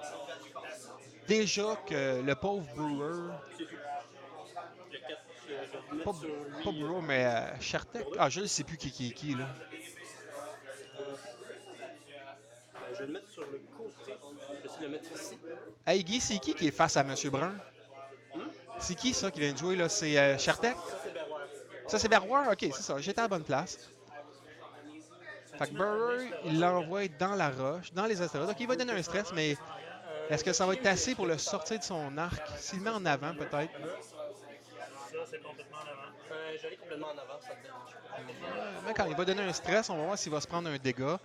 Déjà que le pauvre Brewer... Le 4, je vais le Pas, mettre sur lui. pas Brewer, mais Chartek. Ah, je ne sais plus qui est qui, là. Je vais le mettre sur le côté. Je vais essayer de le mettre ici. Hey Guy, c'est qui est face à Monsieur Brun? C'est qui ça qui vient de jouer là? C'est Chartek? Ça, c'est Berroir. Ça c'est Berroir? Ok, c'est ça. J'étais à la bonne place. Fait que Brewer, il l'envoie dans la roche, dans les astéroïdes. Ok, il va donner un stress, mais est-ce que ça va être assez pour le sortir de son arc? S'il le met en avant, peut-être. Ça, c'est complètement en avant. J'allais complètement en avant, ça te dérange. Mais quand il va donner un stress, on va voir s'il va se prendre un dégât.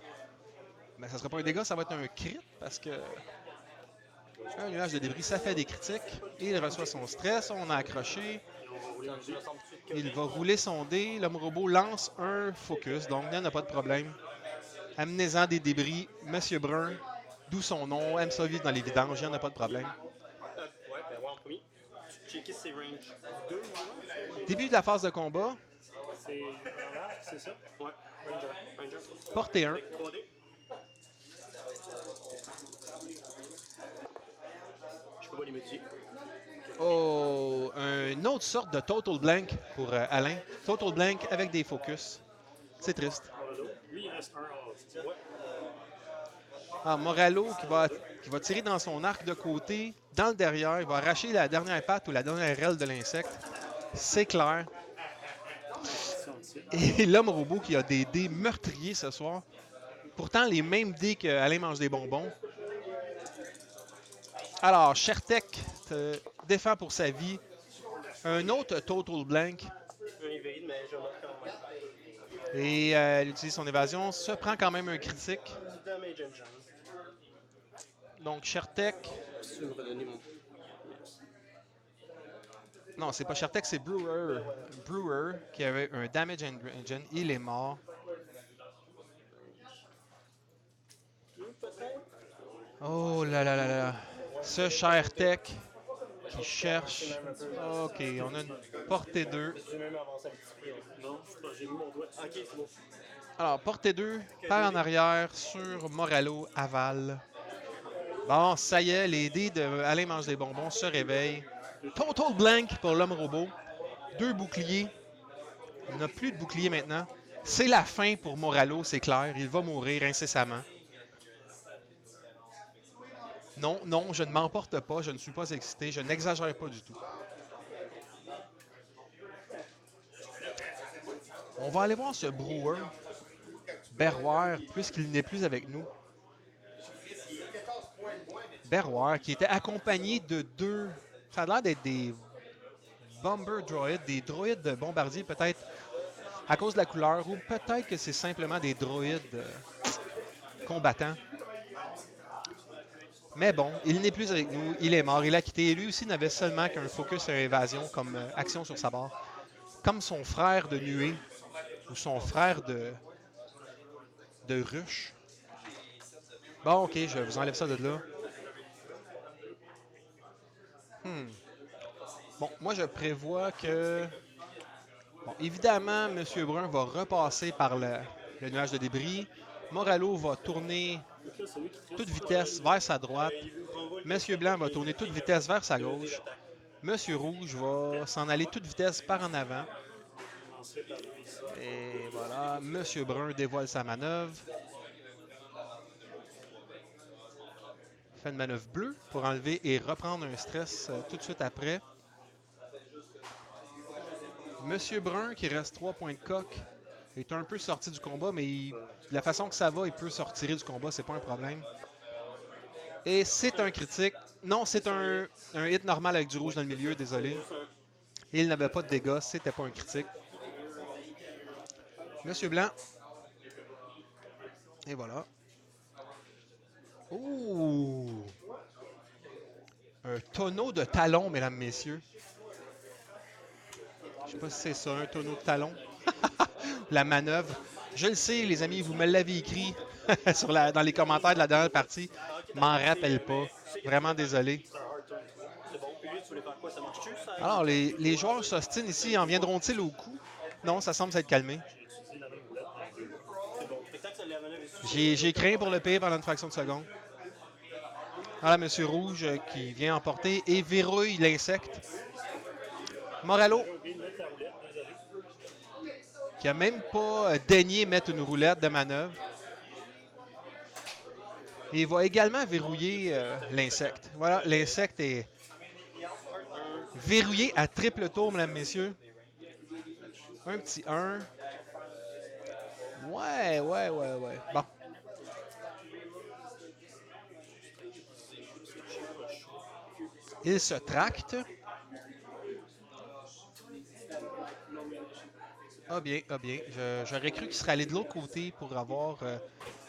Mais ça sera pas un dégât, ça va être un crit, parce que un nuage de débris, ça fait des critiques. Il reçoit son stress, on a accroché. Il va rouler son dé. L'homme robot lance un focus, donc il n'y en a pas de problème. Amenez-en des débris. Monsieur Brun, d'où son nom, aime ça vivre dans les vidanges, il n'y en a pas de problème. Ouais, Berroir en premier. Checker ses ranges 2 ou Début de la phase de combat, C'est là, c'est ça? Ouais, Ranger. portée 1. Avec 3D. Je peux pas les métiers. Oh, une autre sorte de Total Blank pour Alain. Total Blank avec des focus. C'est triste. Lui, il reste un hors, c'est ça? Ouais. Ah, Moralo qui va tirer dans son arc de côté, dans le derrière. Il va arracher la dernière patte ou la dernière aile de l'insecte. C'est clair. Et l'homme robot qui a des dés meurtriers ce soir. Pourtant, les mêmes dés qu'Alain mange des bonbons. Alors, Chertek défend pour sa vie. Un autre Total Blank. Un hybride, mais je marque quand même. Et elle utilise son évasion. Se prend quand même un critique. Du damage engine. Donc, Chertek. Si tu veux me redonner mon. Non, c'est pas Chertek, c'est Brewer. Brewer qui avait un damage engine. Il est mort. Oh là là là là. Ce Chertek qui cherche. Ok, on a une portée 2. J'ai même avancé un petit peu. Non, c'est pas, j'ai mis mon doigt. Ok, c'est bon. Alors, portée 2, par en arrière sur Moralo, aval. Bon, ça y est, les dés de Alain mange des bonbons se réveillent. Total blank pour l'homme robot. 2 boucliers. Il n'a plus de bouclier maintenant. C'est la fin pour Moralo, c'est clair. Il va mourir incessamment. Non, non, je ne m'emporte pas. Je ne suis pas excité. Je n'exagère pas du tout. On va aller voir ce Brewer. Berroir, puisqu'il n'est plus avec nous. Berroir, qui était accompagné de 2... Ça a l'air d'être des bomber droids, des droïdes de bombardier, peut-être à cause de la couleur, ou peut-être que c'est simplement des droïdes combattants. Mais bon, il n'est plus avec nous, il est mort, il a quitté. Et lui aussi n'avait seulement qu'un focus sur évasion comme action sur sa barre. Comme son frère de nuée, ou son frère de ruche. Bon, ok, je vous enlève ça de là. Bon, moi je prévois que... Bon, évidemment, M. Brun va repasser par le nuage de débris. Moralo va tourner toute vitesse vers sa droite. M. Blanc va tourner toute vitesse vers sa gauche. M. Rouge va s'en aller toute vitesse par en avant. Et voilà, M. Brun dévoile sa manœuvre. Fait une manœuvre bleue pour enlever et reprendre un stress tout de suite après. Monsieur Brun, qui reste 3 points de coque, est un peu sorti du combat, mais de la façon que ça va, il peut se retirer du combat, c'est pas un problème. Et c'est un critique. Non, c'est un hit normal avec du rouge dans le milieu, désolé. Il n'avait pas de dégâts, c'était pas un critique. Monsieur Blanc. Et voilà. Ouh! Un tonneau de talon, mesdames, messieurs. Je sais pas si c'est ça, un tonneau de talon. La manœuvre. Je le sais, les amis, vous me l'avez écrit dans les commentaires de la dernière partie. Ah, ok, M'en d'accord. rappelle pas. Vraiment désolé. C'est un hard turn. C'est bon. Puis lui, tu voulais faire quoi? Ça marche-tu? Ça Alors, les joueurs s'ostinent ici. En viendront-ils au coup? Non, ça semble s'être calmé. C'est bon. Fait que tant que ça, la manœuvre est J'ai craint pour le payer pendant une fraction de seconde. Voilà, Monsieur Rouge qui vient emporter et verrouille l'insecte. Morello, qui a même pas daigné mettre une roulette de manœuvre. Et il va également verrouiller l'insecte. Voilà, l'insecte est verrouillé à triple tour, mesdames, messieurs. Un petit 1. Ouais. Bon. Il se tracte. Ah bien. J'aurais cru qu'il serait allé de l'autre côté pour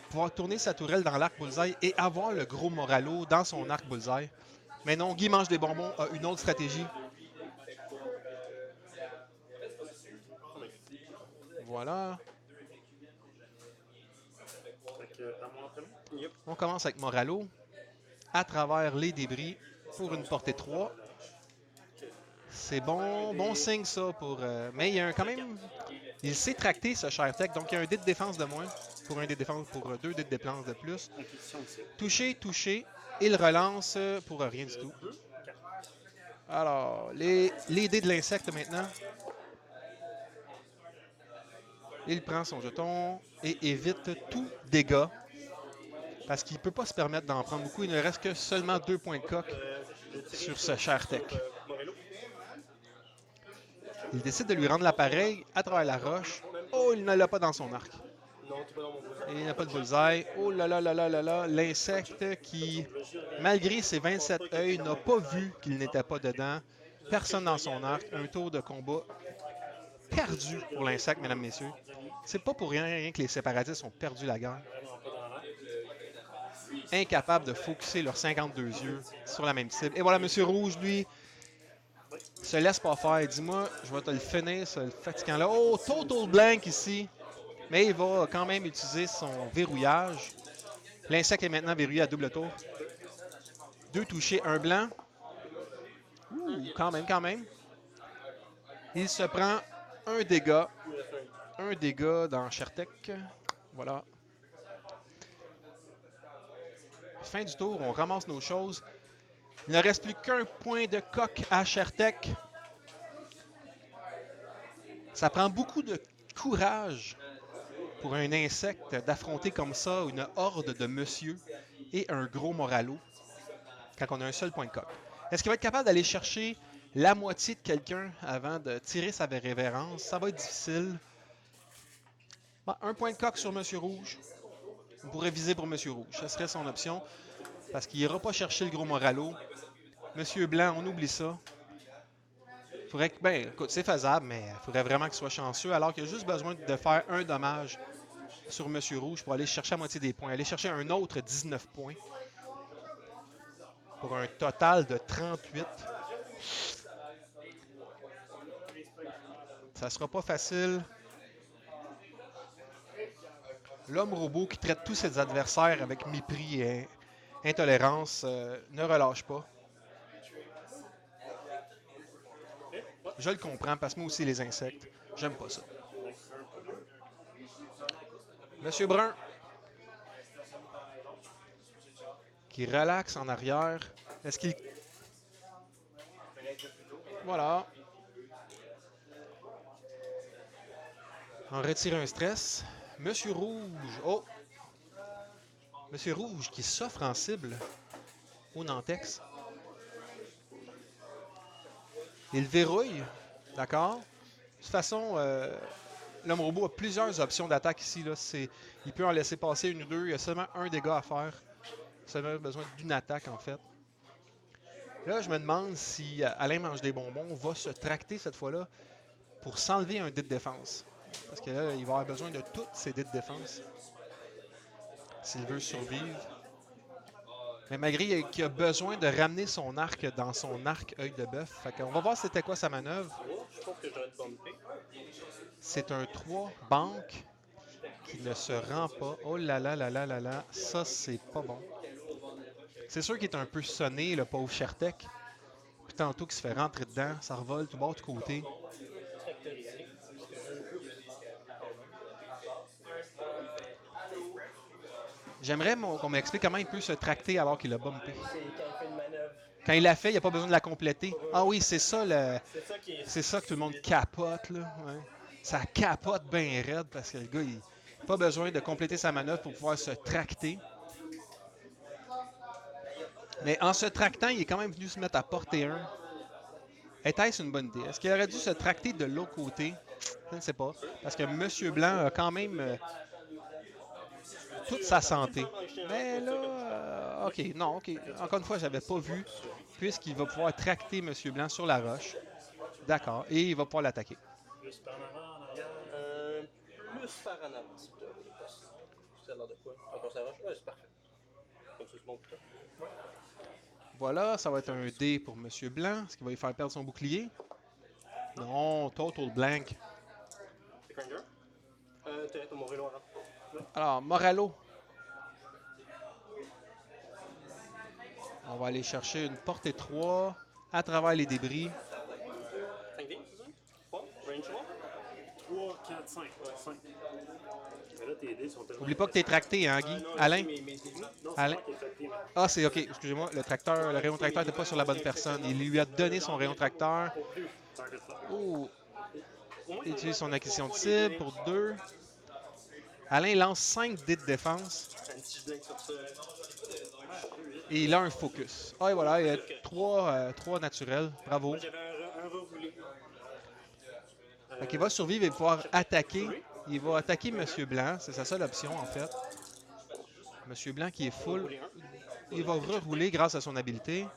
pouvoir tourner sa tourelle dans l'arc bullseye et avoir le gros Moralo dans son arc bullseye. Mais non, Guy mange des bonbons a une autre stratégie. Voilà. On commence avec Moralo à travers les débris pour une portée 3. C'est bon signe ça pour. Mais il y a quand même. Il s'est tracté ce cher tech, donc il y a un dé de défense de moins pour un dé de défense pour 2 dés de défense de plus. Touché. Il relance pour rien du tout. Alors, les dés de l'insecte maintenant. Il prend son jeton et évite tout dégât. Parce qu'il ne peut pas se permettre d'en prendre beaucoup. Il ne reste que seulement 2 points de coque sur ce cher tech. Il décide de lui rendre l'appareil à travers la roche. Oh, il ne l'a pas dans son arc. Et il n'a pas de bullseye. Oh là là. L'insecte qui, malgré ses 27 œils, n'a pas vu qu'il n'était pas dedans. Personne dans son arc. Un tour de combat perdu pour l'insecte, mesdames, messieurs. C'est pas pour rien que les séparatistes ont perdu la guerre. Incapables de focusser leurs 52 yeux sur la même cible. Et voilà, Monsieur Rouge, lui, se laisse pas faire. Dis-moi, je vais te le finir, ce fatigant-là. Oh, total blank ici. Mais il va quand même utiliser son verrouillage. L'insecte est maintenant verrouillé à double tour. 2 touchés, un blanc. Ouh, quand même. Il se prend un dégât. Un dégât dans Shertek. Voilà. Fin du tour, on ramasse nos choses. Il ne reste plus qu'un point de coque à Shertek. Ça prend beaucoup de courage pour un insecte d'affronter comme ça une horde de monsieur et un gros Moralo quand on a un seul point de coque. Est-ce qu'il va être capable d'aller chercher la moitié de quelqu'un avant de tirer sa révérence? Ça va être difficile. Bon, un point de coque sur Monsieur Rouge. On pourrait viser pour Monsieur Rouge. Ce serait son option parce qu'il n'ira pas chercher le gros Moralo. Monsieur Blanc, on oublie ça. Faudrait que, ben, écoute, c'est faisable, mais il faudrait vraiment qu'il soit chanceux alors qu'il a juste besoin de faire un dommage sur Monsieur Rouge pour aller chercher la moitié des points. Aller chercher un autre 19 points pour un total de 38. Ça sera pas facile. L'homme robot qui traite tous ses adversaires avec mépris et intolérance ne relâche pas. Je le comprends parce que moi aussi les insectes, j'aime pas ça. Monsieur Brun qui relaxe en arrière. Est-ce qu'il... Voilà. En retire un stress. Monsieur Rouge. Oh! Monsieur Rouge qui s'offre en cible au Nantex. Il verrouille. D'accord? De toute façon, l'homme robot a plusieurs options d'attaque ici. Là. Il peut en laisser passer une ou deux. Il y a seulement un dégât à faire. Il a seulement besoin d'une attaque, en fait. Là, je me demande si Alain mange des bonbons va se tracter cette fois-là pour s'enlever un dé de défense. Parce que là, il va avoir besoin de toutes ses dés de défense s'il veut survivre. Mais malgré qu'il a besoin de ramener son arc dans son arc œil de bœuf. Fait qu'on va voir c'était quoi sa manœuvre. Oh, je pense que j'aurais de bumper. C'est un 3 banque qui ne se rend pas. Oh là là là là là là. Ça, c'est pas bon. C'est sûr qu'il est un peu sonné, le pauvre Shertek. Puis tantôt qu'il se fait rentrer dedans, ça revole tout bord, tout côté. Tractorisé. J'aimerais qu'on m'explique comment il peut se tracter alors qu'il a bumpé. C'est quand il fait une manœuvre. Quand il l'a fait, il n'y a pas besoin de la compléter. Ah oui, c'est ça le. C'est ça qui est. C'est ça que tout le monde capote, là. Ouais. Ça capote bien raide parce que le gars, il n'a pas besoin de compléter sa manœuvre pour pouvoir se tracter. Mais en se tractant, il est quand même venu se mettre à portée 1. Était-ce une bonne idée? Est-ce qu'il aurait dû se tracter de l'autre côté? Je ne sais pas. Parce que Monsieur Blanc a quand même toute sa santé. Mais là, OK, non, OK. Encore une fois, j'avais pas vu, puisqu'il va pouvoir tracter Monsieur Blanc sur la roche. D'accord. Et il va pouvoir l'attaquer. Plus par en avant, en arrière. Plus par en avant, s'il te plaît. C'est l'air de quoi? Encore ça roche? Ouais, c'est parfait. Comme ça, c'est bon pour toi. Voilà, ça va être un dé pour Monsieur Blanc. Est-ce qu'il va lui faire perdre son bouclier? Non, total blank. C'est Cringer? T'as mon vélo avant. Alors, Moralo. On va aller chercher une portée 3 à travers les débris. 5 dés, c'est ça? 3? Range 3? 3, 4, 5. 5. Mais là, tes dés sont tellement. Oublie pas que t'es tracté, hein, Guy? Non, Alain? mes dés. Non, Alain? c'est moi qui ai tracté. Ah, c'est OK. Excusez-moi, le rayon tracteur n'était pas sur la bonne personne. Il lui a donné son rayon tracteur. Target ça. Oh, Au moins, il utilise son acquisition de cible pour 2. Alain lance 5 dés de défense un petit jeu sur ça. et il a un focus. Ah, et voilà, il y a 3 naturels. Bravo. Moi, j'avais un revoulé. Fait qu'il va survivre et pouvoir attaquer. Il va attaquer Monsieur Blanc. C'est sa seule option, en fait. Monsieur Blanc qui est full. Il va rerouler grâce à son habileté.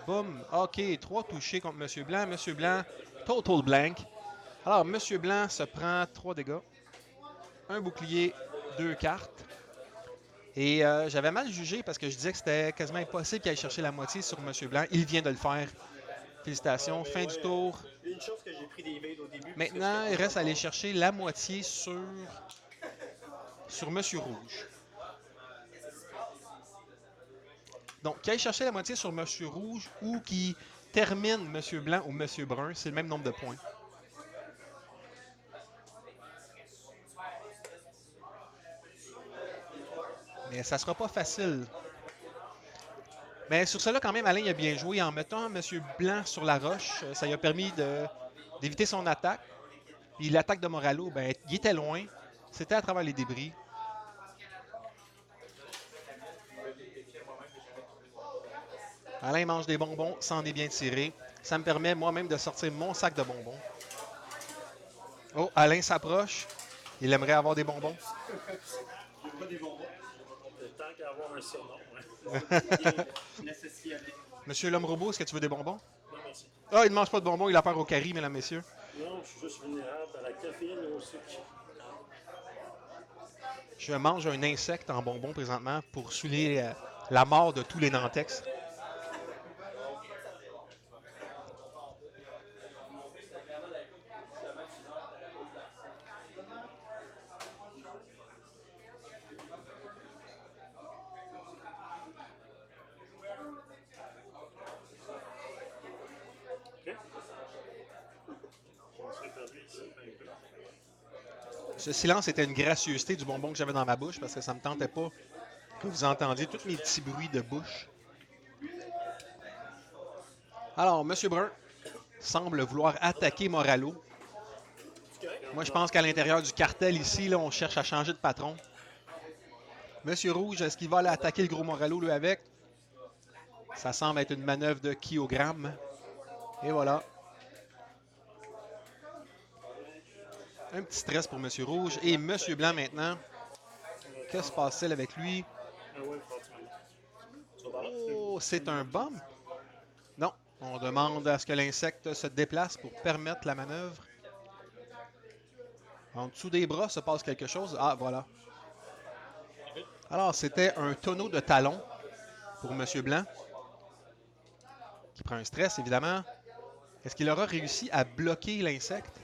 Boum. OK, 3 touchés contre Monsieur Blanc. Monsieur Blanc, total blank. Alors, Monsieur Blanc se prend 3 dégâts. Un bouclier, 2 cartes. Et j'avais mal jugé parce que je disais que c'était quasiment impossible qu'il aille chercher la moitié sur Monsieur Blanc. Il vient de le faire. Félicitations. Fin du tour. Une chose que j'ai pris des evades au début. Maintenant, il reste à aller chercher la moitié sur Monsieur Rouge. Donc, qu'il aille chercher la moitié sur Monsieur Rouge ou qui termine Monsieur Blanc ou Monsieur Brun, c'est le même nombre de points. Mais ça sera pas facile. Mais sur cela, quand même, Alain a bien joué en mettant M. Blanc sur la roche. Ça lui a permis d'éviter son attaque. Puis l'attaque de Moralo, ben, il était loin. C'était à travers les débris. Alain mange des bonbons, s'en est bien tiré. Ça me permet moi-même de sortir mon sac de bonbons. Oh, Alain s'approche. Il aimerait avoir des bonbons. Pas des bonbons. Tant qu'à avoir un surnom. Monsieur l'homme robot, est-ce que tu veux des bonbons? Non, merci. Ah, il ne mange pas de bonbons, il a peur au carie, mesdames, messieurs. Non, je suis juste vulnérable à la caféine et au sucre. Je mange un insecte en bonbons présentement pour souligner la mort de tous les Nantex. OK? On serait perdu ici. Un peu. Ce silence était une gracieuseté du bonbon que j'avais dans ma bouche parce que ça ne me tentait pas que vous entendiez tous mes petits bruits de bouche. Alors, M. Brun semble vouloir attaquer Moralo. Moi, je pense qu'à l'intérieur du cartel ici, là, on cherche à changer de patron. Monsieur Rouge, est-ce qu'il va aller attaquer le gros Moralo, lui, avec? Ça semble être une manœuvre de kilogramme. Et voilà. Un petit stress pour Monsieur Rouge. Et Monsieur Blanc maintenant. Que se passe-t-il avec lui? Ah ouais, pratiquement. Tu vas par là? Oh, c'est un bump? Non. On demande à ce que l'insecte se déplace pour permettre la manœuvre. En dessous des bras se passe quelque chose. Ah, voilà. Alors, c'était un tonneau de talons pour M. Blanc, qui prend un stress, évidemment. Est-ce qu'il aura réussi à bloquer l'insecte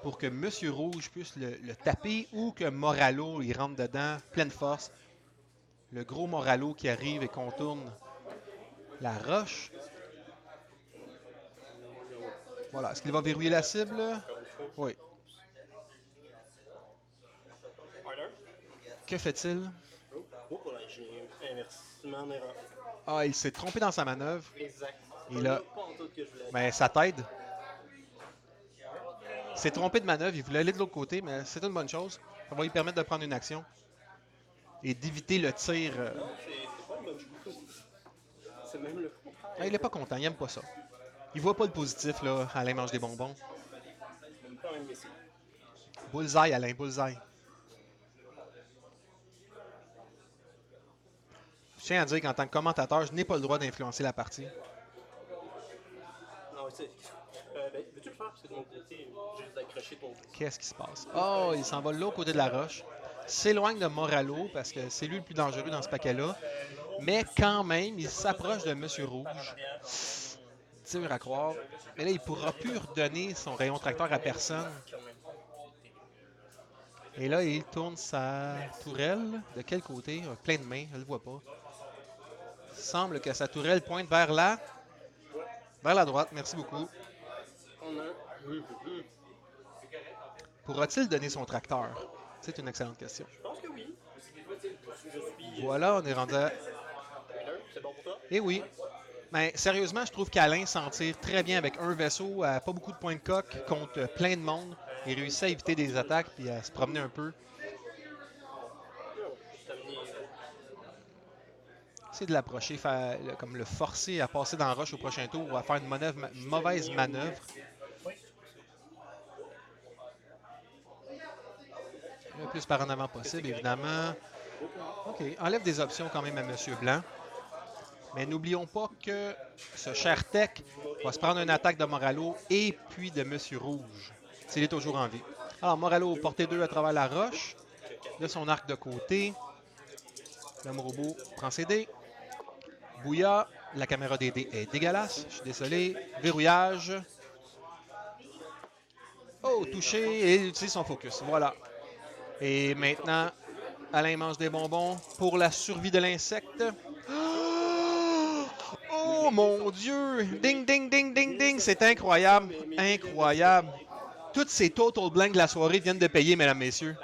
pour que M. Rouge puisse le taper ou que Moralo il rentre dedans, pleine force? Le gros Moralo qui arrive et contourne la roche. Voilà. Est-ce qu'il va verrouiller la cible? Oui. Que fait-il? Oh, là, j'ai inversement en erreur. Ah, il s'est trompé dans sa manœuvre. Exact. Il a... Pas en tout que je voulais. Mais ça t'aide. Il s'est trompé de manœuvre. Il voulait aller de l'autre côté, mais c'est une bonne chose. Ça va lui permettre de prendre une action et d'éviter le tir. Non, c'est pas une bonne chose. C'est même le contraire. Ah, il n'est pas content. Il aime pas ça. Il voit pas le positif, là. Alain mange des bonbons. Même pas un Messi. Bullseye, Alain, bullseye. Je tiens à dire qu'en tant que commentateur, je n'ai pas le droit d'influencer la partie. Non, c'est. Veux-tu le faire? Parce que de mon côté, j'ai juste accroché ton. Qu'est-ce qui se passe? Oh, il s'en va de l'autre côté de la roche. S'éloigne de Moralo parce que c'est lui le plus dangereux dans ce paquet-là. Mais quand même, il s'approche de M. Rouge. Dur à croire. Mais là, il ne pourra plus redonner son rayon tracteur à personne. Et là, il tourne sa tourelle. De quel côté? Plein de mains, je ne le vois pas. Il semble que sa tourelle pointe vers la droite. Merci beaucoup. On a. Pourra-t-il donner son tracteur? C'est une excellente question. Je pense que oui. Je suis. Voilà, on est rendu à... C'est bon pour toi? Eh oui. Mais sérieusement, je trouve qu'Alain s'en tire très bien avec un vaisseau, à pas beaucoup de points de coque, contre plein de monde. Il réussit à éviter des attaques puis à se promener un peu. C'est de l'approcher, comme le forcer à passer dans la roche au prochain tour ou à faire une mauvaise manœuvre. Le plus par en avant possible, évidemment. OK, enlève des options quand même à M. Blanc. Mais n'oublions pas que ce cher Tech va se prendre une attaque de Moralo et puis de M. Rouge, s'il est toujours en vie. Alors, Moralo, portée 2 à travers la roche, de son arc de côté. L'homme robot prend ses dés. Bouya, la caméra des dés est dégueulasse, je suis désolé. Verrouillage. Oh, touché et il utilise son focus. Voilà. Et maintenant, Alain mange des bonbons pour la survie de l'insecte. Oh mon Dieu! Ding, ding, ding, ding, ding! C'est incroyable! Incroyable! Toutes ces total blanks de la soirée viennent de payer, mesdames, messieurs.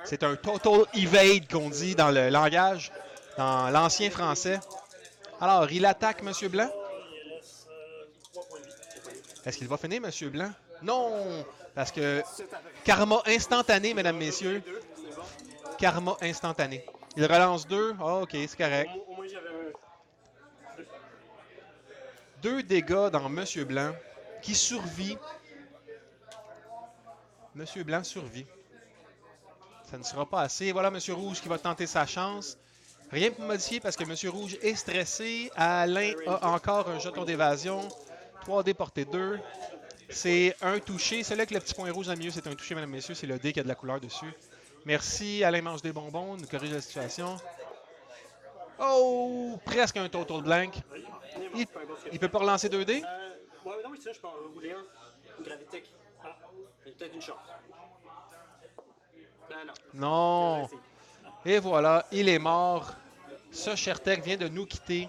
C'est un total evade qu'on dit dans le langage, dans l'ancien français. Alors, il attaque M. Blanc. Il reste 3 points de vie. Est-ce qu'il va finir, M. Blanc? Non! Parce que karma instantané, mesdames, messieurs. Karma instantané. Il relance 2. Oh, OK, c'est correct. Au moins, j'avais un. 2 dégâts dans M. Blanc qui survit. M. Blanc survit. Ça ne sera pas assez. Voilà M. Rouge qui va tenter sa chance. Rien pour modifier parce que M. Rouge est stressé. Alain a encore un jeton d'évasion. 3D portée 2. C'est un touché. C'est là que le petit point rouge dans le milieu, c'est un touché, mesdames et messieurs. C'est le dé qui a de la couleur dessus. Merci. Alain mange des bonbons. Nous corrige la situation. Oh! Presque un total blank. Il peut pas relancer 2D? Ouais, non, oui, ça, je peux en rouler un. Une gravitech. Ah, il y a peut-être une chance. Non. Non. Et voilà, il est mort. Ce cher Tech vient de nous quitter.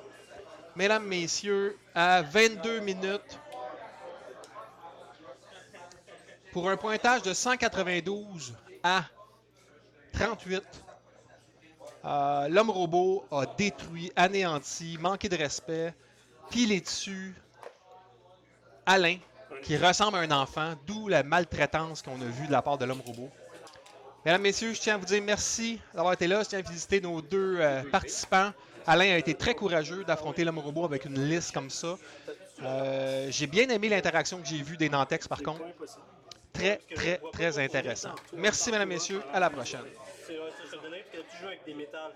Mesdames, messieurs, à 22 minutes, pour un pointage de 192 à 38, l'homme robot a détruit, anéanti, manqué de respect, pilé dessus Alain, qui ressemble à un enfant, d'où la maltraitance qu'on a vue de la part de l'homme robot. Mesdames, messieurs, je tiens à vous dire merci d'avoir été là. Je tiens à féliciter nos 2 participants. Alain a été très courageux d'affronter l'homme robot avec une liste comme ça. J'ai bien aimé l'interaction que j'ai vue des Nantex, par contre. Très, très, très intéressant. Merci, mesdames, messieurs. À la prochaine. C'est redonné parce que tu joues avec des métals.